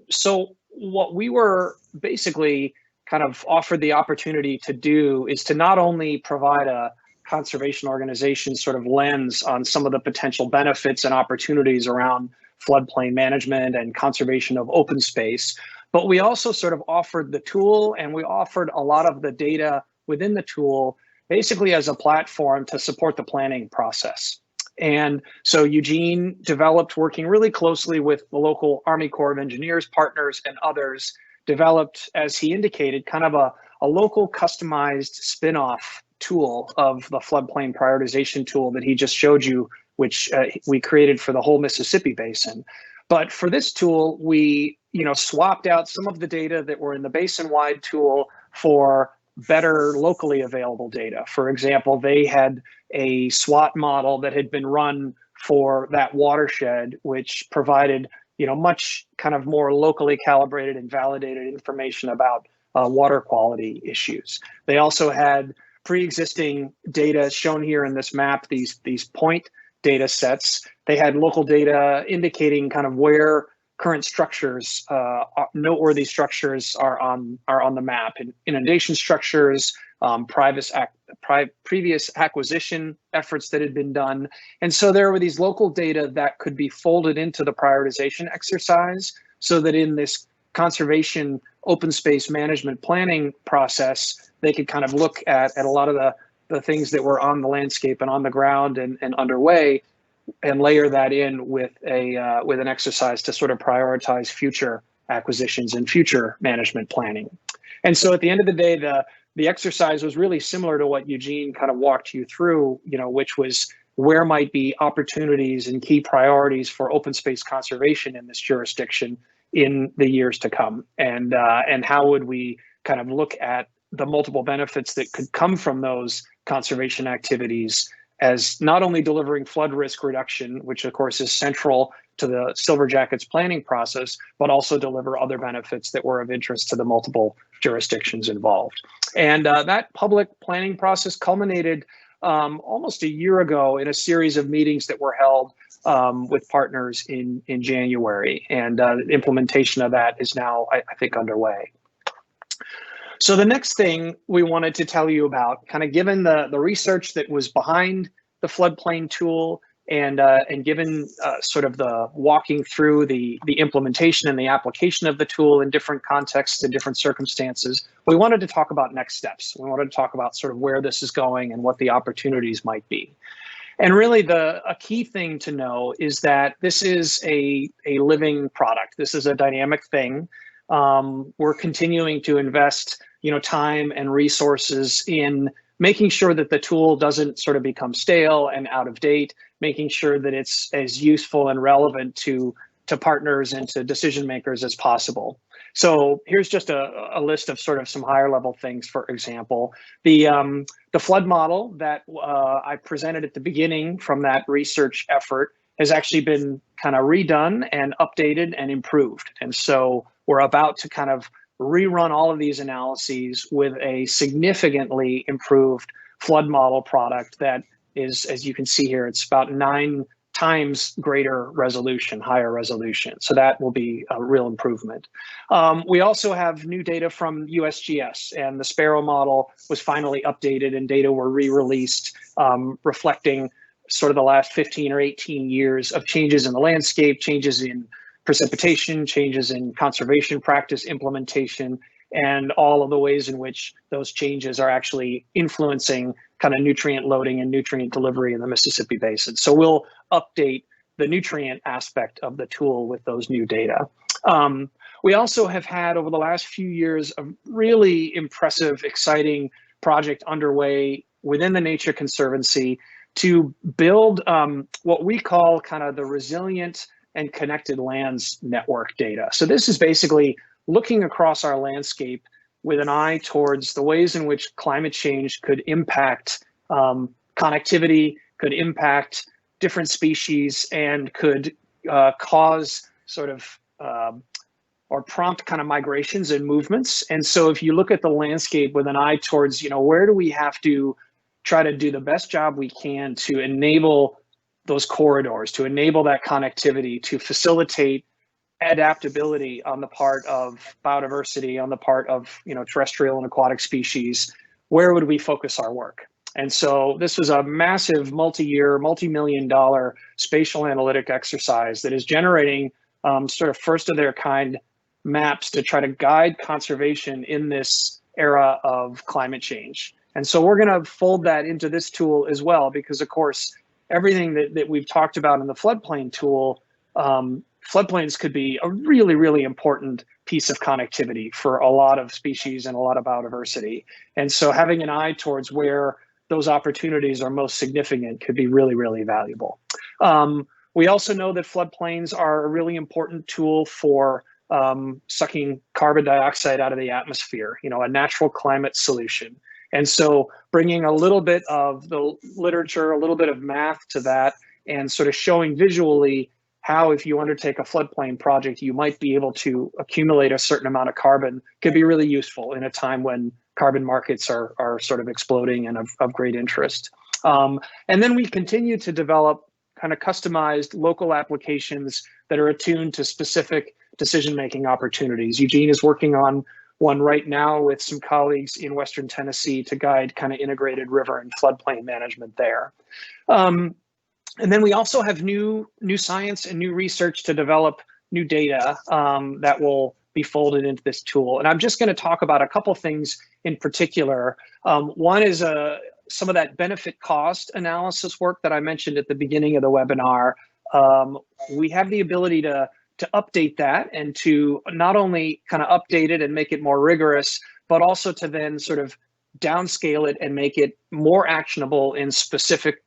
S2: so what we were basically kind of offered the opportunity to do is to not only provide a conservation organization sort of lens on some of the potential benefits and opportunities around floodplain management and conservation of open space, but we also sort of offered the tool, and we offered a lot of the data within the tool basically as a platform to support the planning process. And so Eugene developed, working really closely with the local Army Corps of Engineers partners and others, developed, as he indicated, kind of a local customized spin-off tool of the floodplain prioritization tool that he just showed you, which we created for the whole Mississippi Basin. But for this tool, we swapped out some of the data that were in the basin-wide tool for better locally available data. For example, they had a SWOT model that had been run for that watershed, which provided much kind of more locally calibrated and validated information about water quality issues. They also had pre-existing data shown here in this map, these point data sets. They had local data indicating kind of where current structures, noteworthy structures are on the map, and inundation structures, previous acquisition efforts that had been done. And so there were these local data that could be folded into the prioritization exercise so that in this conservation open space management planning process, they could kind of look at a lot of the things that were on the landscape and on the ground and underway, and layer that in with an exercise to sort of prioritize future acquisitions and future management planning. And so at the end of the day, the exercise was really similar to what Eugene kind of walked you through, which was where might be opportunities and key priorities for open space conservation in this jurisdiction in the years to come, and how would we kind of look at the multiple benefits that could come from those conservation activities as not only delivering flood risk reduction, which of course is central to the Silver Jackets planning process, but also deliver other benefits that were of interest to the multiple jurisdictions involved. And that public planning process culminated almost a year ago in a series of meetings that were held with partners in January. And the implementation of that is now, I think, underway. So the next thing we wanted to tell you about, kind of given the research that was behind the floodplain tool, and given sort of the walking through the implementation and the application of the tool in different contexts and different circumstances, we wanted to talk about next steps. We wanted to talk about sort of where this is going and what the opportunities might be. And really a key thing to know is that this is a living product. This is a dynamic thing. We're continuing to invest time and resources in making sure that the tool doesn't sort of become stale and out of date, making sure that it's as useful and relevant to partners and to decision makers as possible. So here's just a list of sort of some higher level things. For example, the flood model that I presented at the beginning from that research effort has actually been kind of redone and updated and improved. And so we're about to kind of rerun all of these analyses with a significantly improved flood model product that is, as you can see here, it's about 9 times greater resolution, higher resolution. So that will be a real improvement. We also have new data from USGS, and the Sparrow model was finally updated and data were re-released, reflecting sort of the last 15 or 18 years of changes in the landscape, changes in precipitation, changes in conservation practice implementation, and all of the ways in which those changes are actually influencing kind of nutrient loading and nutrient delivery in the Mississippi Basin. So we'll update the nutrient aspect of the tool with those new data. We also have had, over the last few years, a really impressive, exciting project underway within the Nature Conservancy to build what we call kind of the resilient and connected lands network data. So this is basically looking across our landscape with an eye towards the ways in which climate change could impact connectivity, could impact different species, and could cause sort of or prompt kind of migrations and movements. And so if you look at the landscape with an eye towards, where do we have to try to do the best job we can to enable those corridors, to enable that connectivity, to facilitate adaptability on the part of biodiversity, on the part of terrestrial and aquatic species, where would we focus our work? And so this was a massive multi-year, multi-million-dollar spatial analytic exercise that is generating sort of first of their kind maps to try to guide conservation in this era of climate change. And so we're going to fold that into this tool as well, because of course, everything that we've talked about in the floodplain tool, floodplains could be a really, really important piece of connectivity for a lot of species and a lot of biodiversity. And so having an eye towards where those opportunities are most significant could be really, really valuable. We also know that floodplains are a really important tool for sucking carbon dioxide out of the atmosphere, a natural climate solution. And so bringing a little bit of the literature, a little bit of math to that, and sort of showing visually how, if you undertake a floodplain project, you might be able to accumulate a certain amount of carbon could be really useful in a time when carbon markets are sort of exploding and of great interest. And then we continue to develop kind of customized local applications that are attuned to specific decision-making opportunities. Eugene is working on one right now with some colleagues in Western Tennessee to guide kind of integrated river and floodplain management there. And then we also have new science and new research to develop new data that will be folded into this tool. And I'm just going to talk about a couple things in particular. One is some of that benefit cost analysis work that I mentioned at the beginning of the webinar. We have the ability to update that and to not only kind of update it and make it more rigorous, but also to then sort of downscale it and make it more actionable in specific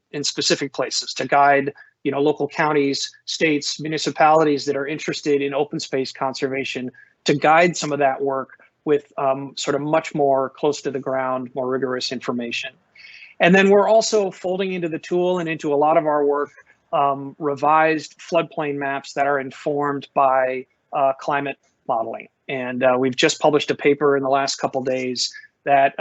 S2: places to guide local counties, states, municipalities that are interested in open space conservation, to guide some of that work with sort of much more close to the ground, more rigorous information. And then we're also folding into the tool and into a lot of our work revised floodplain maps that are informed by climate modeling. And we've just published a paper in the last couple days that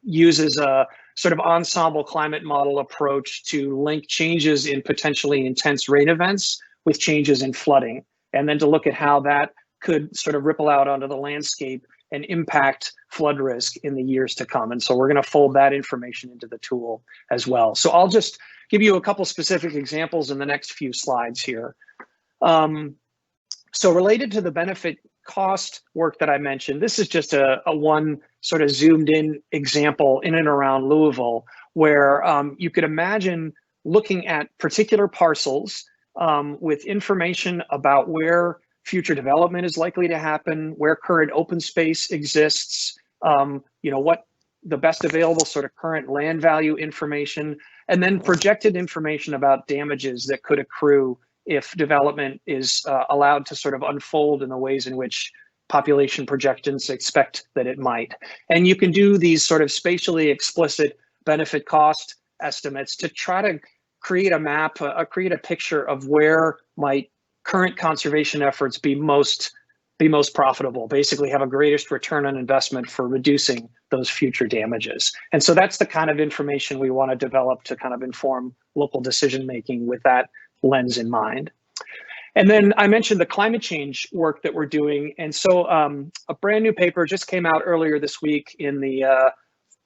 S2: uses a sort of ensemble climate model approach to link changes in potentially intense rain events with changes in flooding, and then to look at how that could sort of ripple out onto the landscape and impact flood risk in the years to come. And so we're going to fold that information into the tool as well. So I'll just give you a couple specific examples in the next few slides here. So related to the benefit cost work that I mentioned, this is just a one sort of zoomed in example in and around Louisville, where you could imagine looking at particular parcels with information about where future development is likely to happen, where current open space exists, what the best available sort of current land value information, and then projected information about damages that could accrue if development is allowed to sort of unfold in the ways in which population projections expect that it might. And you can do these sort of spatially explicit benefit cost estimates to try to create a map, create a picture of where might current conservation efforts be most be most profitable, basically have a greatest return on investment for reducing those future damages. And so that's the kind of information we want to develop to kind of inform local decision making with that lens in mind. And then I mentioned the climate change work that we're doing. And so a brand new paper just came out earlier this week in the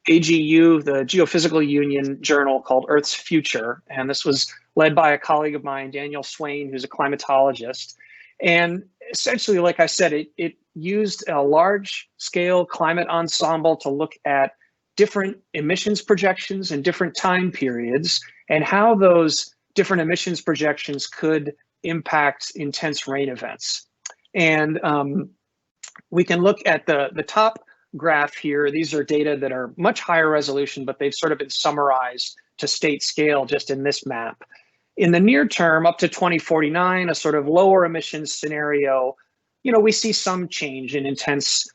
S2: AGU, the Geophysical Union journal, called Earth's Future. And this was led by a colleague of mine, Daniel Swain, who's a climatologist. And essentially, like I said, it used a large scale climate ensemble to look at different emissions projections in different time periods and how those different emissions projections could impact intense rain events. And we can look at the top graph here. These are data that are much higher resolution, but they've sort of been summarized to state scale just in this map. In the near term, up to 2049, a sort of lower emissions scenario, we see some change in intense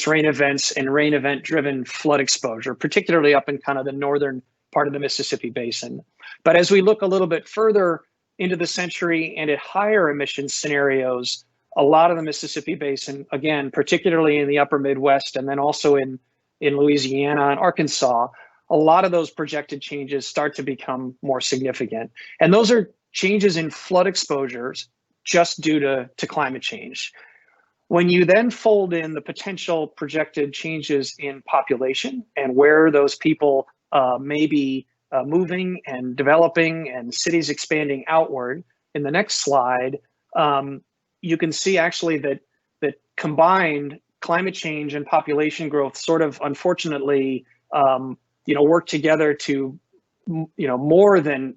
S2: rain events and rain event driven flood exposure, particularly up in kind of the northern part of the Mississippi Basin. But as we look a little bit further into the century and at higher emissions scenarios, a lot of the Mississippi Basin, again, particularly in the upper Midwest and then also in Louisiana and Arkansas, a lot of those projected changes start to become more significant. And those are changes in flood exposures just due to climate change. When you then fold in the potential projected changes in population and where those people may be moving and developing and cities expanding outward, in the next slide, you can see actually that combined climate change and population growth sort of unfortunately work together to more than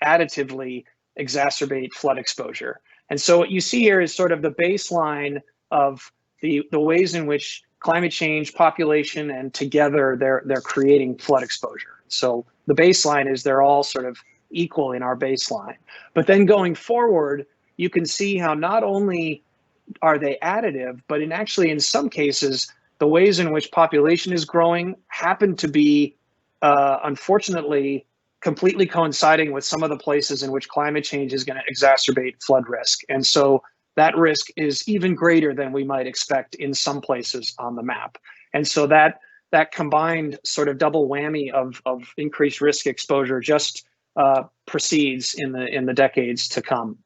S2: additively exacerbate flood exposure. And so what you see here is sort of the baseline of the ways in which climate change, population, and together they're creating flood exposure. So the baseline is they're all sort of equal in our baseline. But then going forward, you can see how not only are they additive, but in some cases, the ways in which population is growing happen to be, unfortunately, completely coinciding with some of the places in which climate change is going to exacerbate flood risk. And so that risk is even greater than we might expect in some places on the map. And so that combined sort of double whammy of increased risk exposure just proceeds in the decades to come.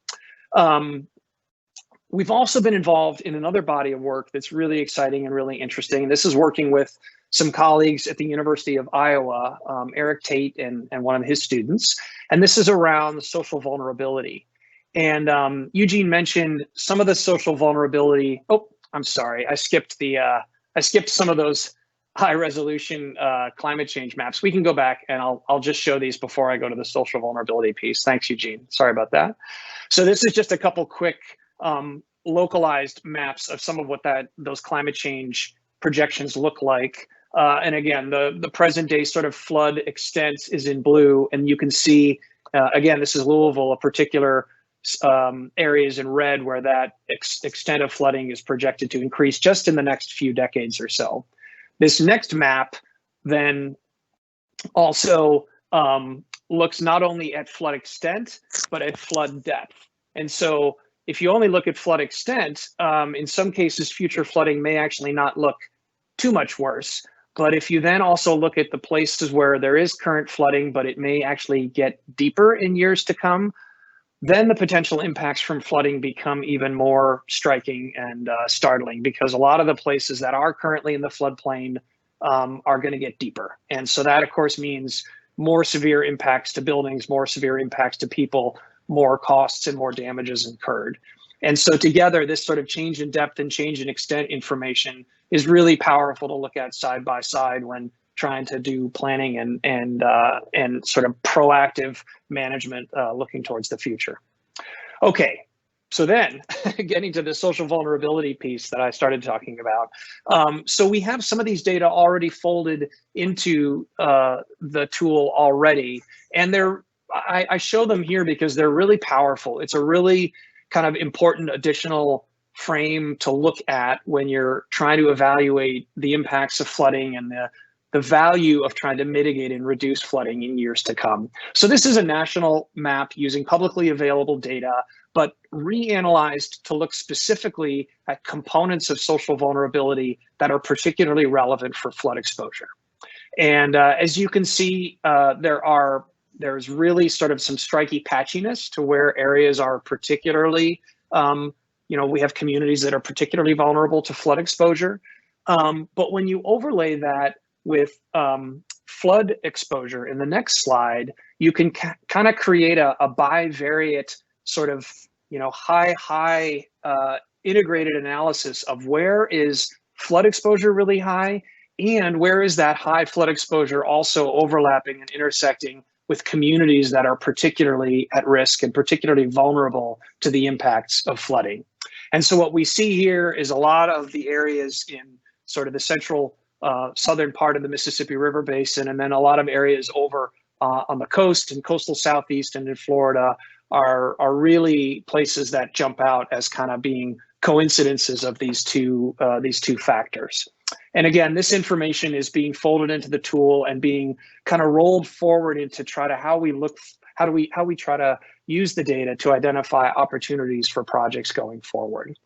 S2: We've also been involved in another body of work that's really exciting and really interesting. This is working with some colleagues at the University of Iowa, Eric Tate and one of his students. And this is around social vulnerability. And Eugene mentioned some of the social vulnerability. Oh, I'm sorry, I skipped some of those high resolution climate change maps. We can go back and I'll just show these before I go to the social vulnerability piece. Thanks, Eugene. Sorry about that. So this is just a couple quick localized maps of some of what those climate change projections look like. And again, the present day sort of flood extent is in blue, and you can see, again, this is Louisville, a particular areas in red where that extent of flooding is projected to increase just in the next few decades or so. This next map then also looks not only at flood extent, but at flood depth. And so if you only look at flood extent, in some cases, future flooding may actually not look too much worse. But if you then also look at the places where there is current flooding, but it may actually get deeper in years to come, then the potential impacts from flooding become even more striking and startling, because a lot of the places that are currently in the floodplain are going to get deeper. And so that, of course, means more severe impacts to buildings, more severe impacts to people, more costs and more damages incurred. And so together, this sort of change in depth and change in extent information is really powerful to look at side by side when trying to do planning and sort of proactive management looking towards the future. Okay, so then getting to the social vulnerability piece that I started talking about. So we have some of these data already folded into the tool already, and I show them here because they're really powerful. It's a really kind of important additional frame to look at when you're trying to evaluate the impacts of flooding and the value of trying to mitigate and reduce flooding in years to come. So this is a national map using publicly available data, but reanalyzed to look specifically at components of social vulnerability that are particularly relevant for flood exposure. And as you can see, there's really sort of some striky patchiness to where areas are particularly, we have communities that are particularly vulnerable to flood exposure. But when you overlay that with flood exposure in the next slide, you can kind of create a bivariate sort of, high integrated analysis of where is flood exposure really high, and where is that high flood exposure also overlapping and intersecting with communities that are particularly at risk and particularly vulnerable to the impacts of flooding. And so what we see here is a lot of the areas in sort of the central southern part of the Mississippi River Basin, and then a lot of areas over on the coast and coastal southeast and in Florida are really places that jump out as kind of being coincidences of these two factors. And again, this information is being folded into the tool and being kind of rolled forward into how we try to use the data to identify opportunities for projects going forward.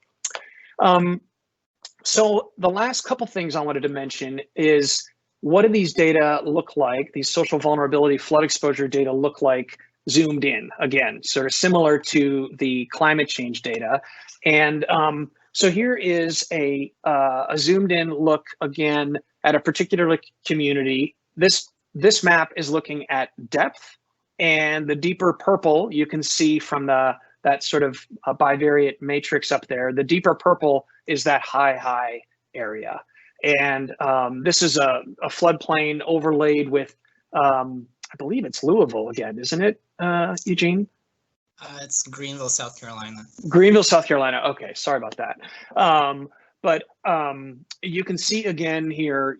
S2: So the last couple things I wanted to mention is, what do these data look like? These social vulnerability flood exposure data look like zoomed in, again, sort of similar to the climate change data. And so here is a zoomed in look again at a particular community. This map is looking at depth, and the deeper purple you can see from that sort of bivariate matrix up there. The deeper purple is that high area. And this is a floodplain overlaid with, I believe it's Louisville again, isn't it, Eugene?
S3: It's Greenville, South Carolina.
S2: Greenville, South Carolina. Okay, sorry about that. But you can see again here,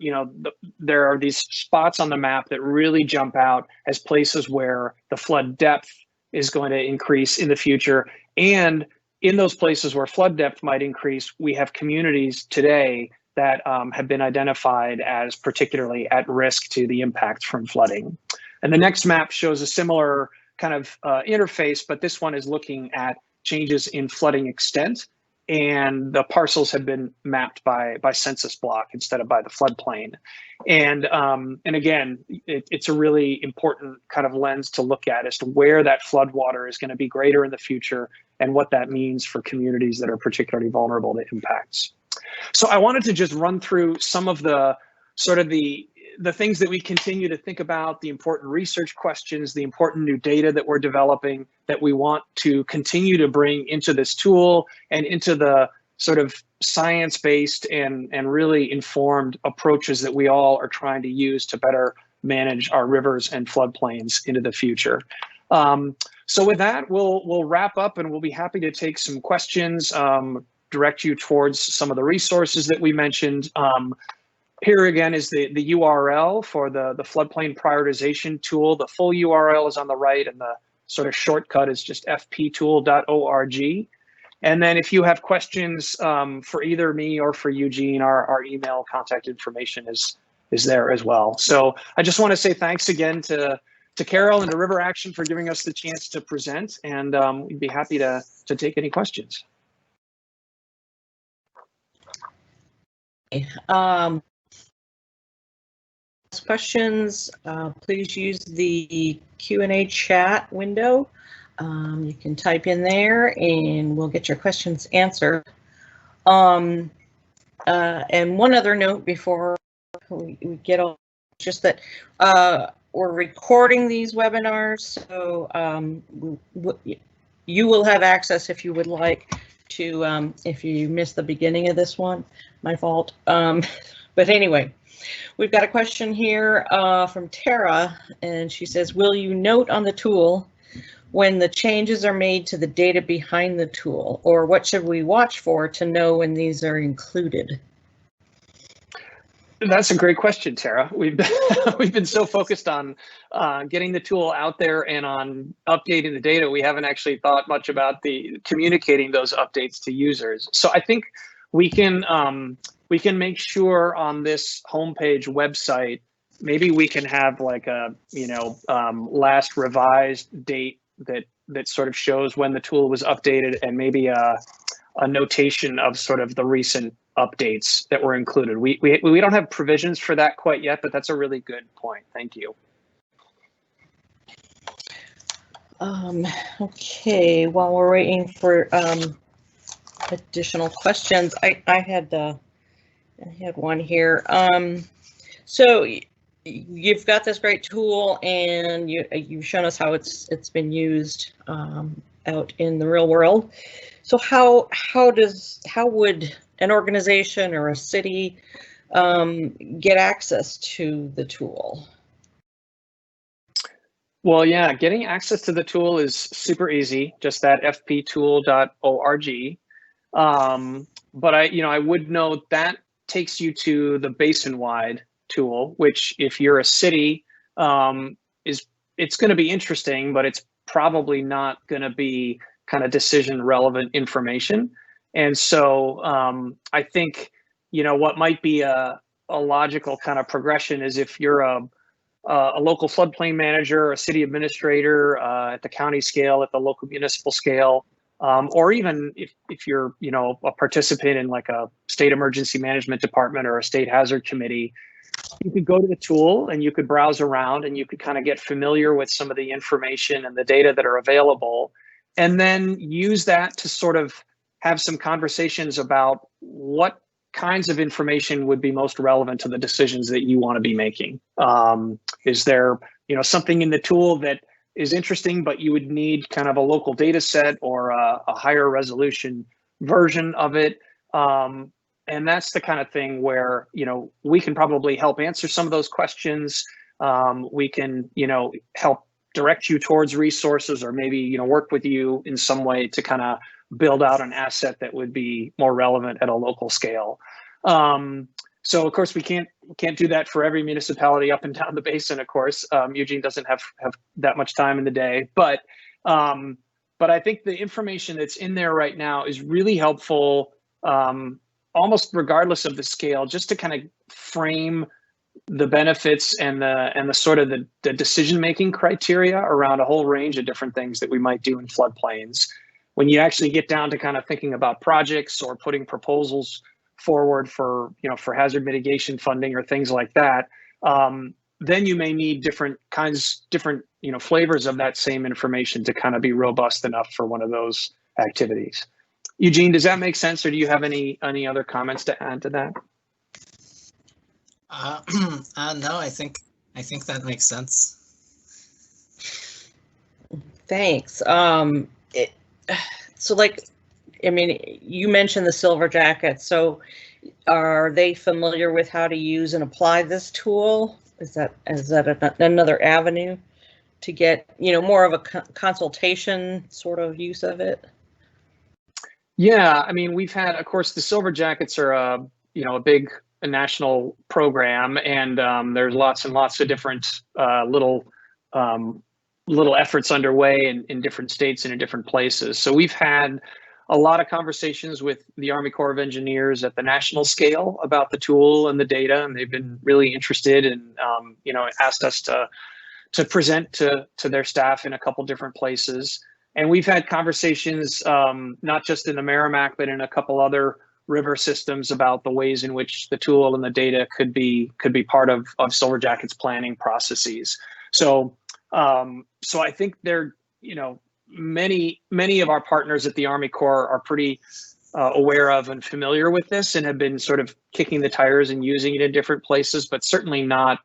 S2: there are these spots on the map that really jump out as places where the flood depth is going to increase in the future. And in those places where flood depth might increase, we have communities today that have been identified as particularly at risk to the impacts from flooding. And the next map shows a similar kind of interface, but this one is looking at changes in flooding extent, and the parcels have been mapped by census block instead of by the floodplain. And again, it's a really important kind of lens to look at as to where that flood water is going to be greater in the future and what that means for communities that are particularly vulnerable to impacts. So I wanted to just run through some of the sort of the things that we continue to think about, the important research questions, the important new data that we're developing that we want to continue to bring into this tool and into the sort of science-based and really informed approaches that we all are trying to use to better manage our rivers and floodplains into the future. So with that, we'll wrap up, and we'll be happy to take some questions, direct you towards some of the resources that we mentioned. Here again is the URL for the floodplain prioritization tool. The full URL is on the right, and the sort of shortcut is just fptool.org. And then if you have questions for either me or for Eugene, our email contact information is there as well. So I just want to say thanks again to Carol and to River Action for giving us the chance to present, and we'd be happy to take any questions.
S1: Questions, please use the Q&A chat window. You can type in there and we'll get your questions answered. And one other note before we get on, just that we're recording these webinars, so you will have access if you would like to, if you missed the beginning of this one, my fault. But anyway, we've got a question here from Tara, and she says, will you note on the tool when the changes are made to the data behind the tool, or what should we watch for to know when these are included?
S2: That's a great question, Tara. We've been so focused on getting the tool out there and on updating the data, we haven't actually thought much about communicating those updates to users. So I think we can make sure on this homepage website maybe we can have like a, last revised date that sort of shows when the tool was updated, and maybe a notation of sort of the recent updates that were included. We don't have provisions for that quite yet, but that's a really good point. Thank you.
S1: Okay, while we're waiting for additional questions, I had one here. So you've got this great tool, and you've shown us how it's been used out in the real world. So how would an organization or a city get access to the tool?
S2: Well, yeah, getting access to the tool is super easy, just that fptool.org. But I would note that takes you to the Basin-wide tool, which if you're a city, it's going to be interesting, but it's probably not going to be kind of decision relevant information. And so I think, what might be a logical kind of progression is if you're a local floodplain manager, a city administrator at the county scale, at the local municipal scale, or even if you're, a participant in like a state emergency management department or a state hazard committee, you could go to the tool and you could browse around and you could kind of get familiar with some of the information and the data that are available, and then use that to sort of have some conversations about what kinds of information would be most relevant to the decisions that you want to be making. Is there, something in the tool that is interesting, but you would need kind of a local data set or a higher resolution version of it? And that's the kind of thing where, we can probably help answer some of those questions. We can, help direct you towards resources, or maybe, work with you in some way to kind of build out an asset that would be more relevant at a local scale. So of course we can't do that for every municipality up and down the basin. Of course, Eugene doesn't have that much time in the day, but I think the information that's in there right now is really helpful, almost regardless of the scale, just to kind of frame the benefits and the sort of the decision-making criteria around a whole range of different things that we might do in floodplains. When you actually get down to kind of thinking about projects or putting proposals forward for hazard mitigation funding or things like that, then you may need different flavors of that same information to kind of be robust enough for one of those activities. Eugene, does that make sense, or do you have any other comments to add to that?
S3: No, I think that makes sense.
S1: Thanks. So you mentioned the Silver Jackets. So are they familiar with how to use and apply this tool? Is that another avenue to get, more of a consultation sort of use of it?
S2: Yeah, I mean, we've had, of course, the Silver Jackets are a big national program, and there's lots and lots of different little efforts underway in different states and in different places. So we've had a lot of conversations with the Army Corps of Engineers at the national scale about the tool and the data, and they've been really interested and asked us to present to their staff in a couple different places. And we've had conversations not just in the Merrimack, but in a couple other river systems about the ways in which the tool and the data could be part of Silver Jackets planning processes. So I think there, many of our partners at the Army Corps are pretty aware of and familiar with this and have been sort of kicking the tires and using it in different places, but certainly not,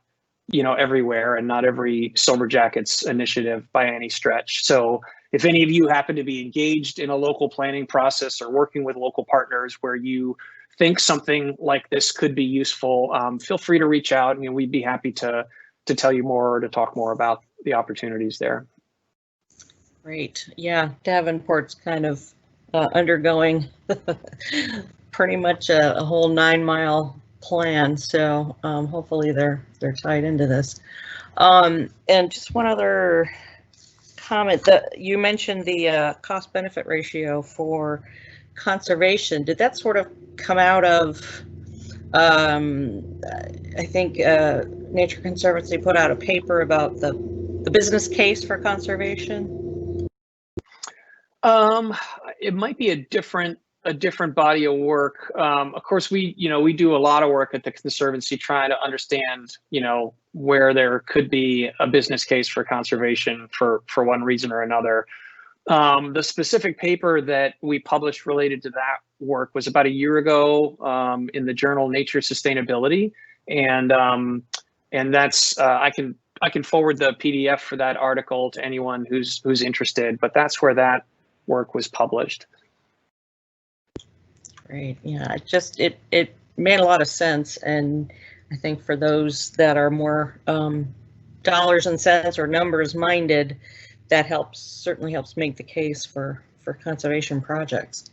S2: everywhere, and not every Silver Jackets initiative by any stretch. So if any of you happen to be engaged in a local planning process or working with local partners where you think something like this could be useful, feel free to reach out, and we'd be happy to tell you more or to talk more about the opportunities there.
S1: Great. Yeah, Davenport's kind of undergoing pretty much a whole 9-mile plan, so hopefully they're tied into this. And just one other comment, that you mentioned the cost benefit ratio for conservation. Did that sort of come out of I think Nature Conservancy put out a paper about the business case for conservation?
S2: It might be a different body of work. Of course, we do a lot of work at the Conservancy trying to understand, where there could be a business case for conservation for one reason or another. The specific paper that we published related to that work was about a year ago in the journal Nature Sustainability, and that's I can forward the PDF for that article to anyone who's interested. But that's where that work was published.
S1: Great. Yeah, it made a lot of sense, and I think for those that are more dollars and cents or numbers minded, that certainly helps make the case for conservation projects.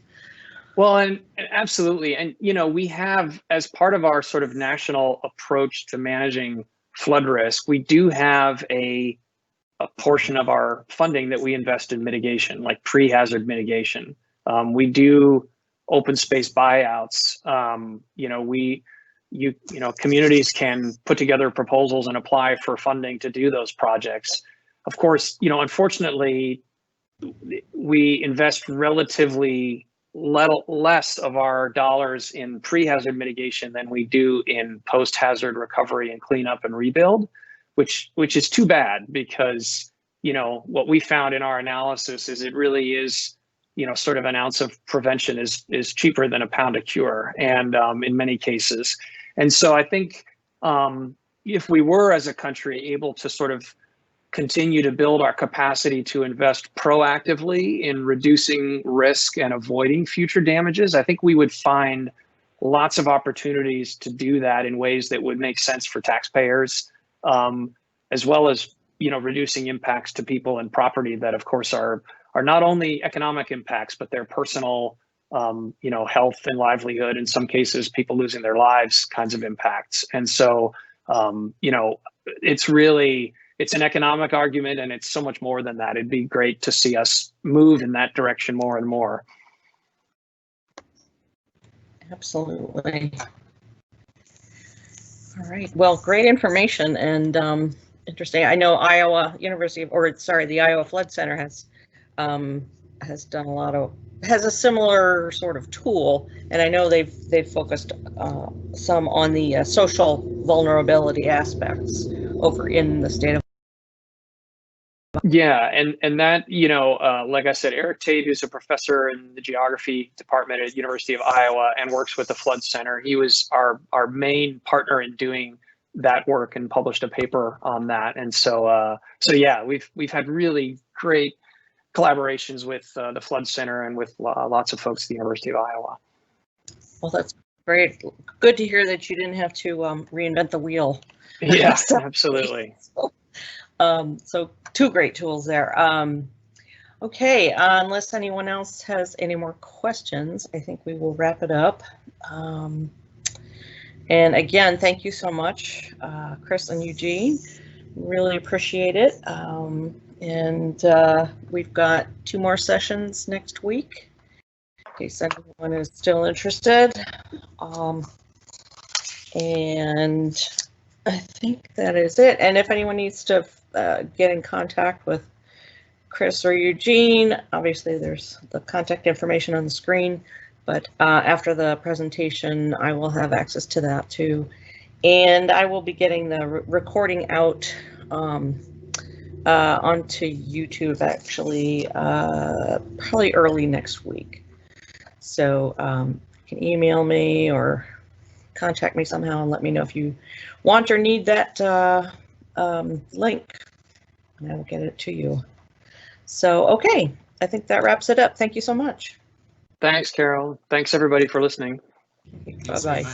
S2: Well, and absolutely. And, we have, as part of our sort of national approach to managing flood risk, we do have a portion of our funding that we invest in mitigation, like pre-hazard mitigation. We do open space buyouts. Communities can put together proposals and apply for funding to do those projects. Of course, unfortunately, we invest relatively less of our dollars in pre-hazard mitigation than we do in post-hazard recovery and cleanup and rebuild, which is too bad, because what we found in our analysis is it really is sort of an ounce of prevention is cheaper than a pound of cure, and in many cases. And so I think if we were as a country able to sort of continue to build our capacity to invest proactively in reducing risk and avoiding future damages, I think we would find lots of opportunities to do that in ways that would make sense for taxpayers, as well as reducing impacts to people and property that, of course, are not only economic impacts, but their personal health and livelihood, in some cases people losing their lives, kinds of impacts. And so it's an economic argument, and it's so much more than that. It'd be great to see us move in that direction more and more.
S1: Absolutely. All right. Well, great information and interesting. I know the Iowa Flood Center has done has a similar sort of tool, and I know they've focused some on the social vulnerability aspects over in the state of.
S2: Yeah, and that, like I said, Eric Tate, who's a professor in the geography department at University of Iowa and works with the Flood Center, he was our main partner in doing that work and published a paper on that. And so yeah, we've had really great collaborations with the Flood Center and with lots of folks at the University of Iowa.
S1: Well, that's great. Good to hear that you didn't have to reinvent the wheel.
S2: Yeah, absolutely.
S1: So two great tools there. Okay, unless anyone else has any more questions, I think we will wrap it up. And again, thank you so much, Kris and Eugene. Really appreciate it. And we've got 2 more sessions next week, in case anyone is still interested. And I think that is it. And if anyone needs to get in contact with Kris or Eugene, obviously there's the contact information on the screen, but after the presentation, I will have access to that too. And I will be getting the recording out onto YouTube actually probably early next week. So you can email me or contact me somehow and let me know if you want or need that link, and I will get it to you. So, okay, I think that wraps it up. Thank you so much.
S2: Thanks, Carol. Thanks, everybody, for listening.
S1: Bye-bye.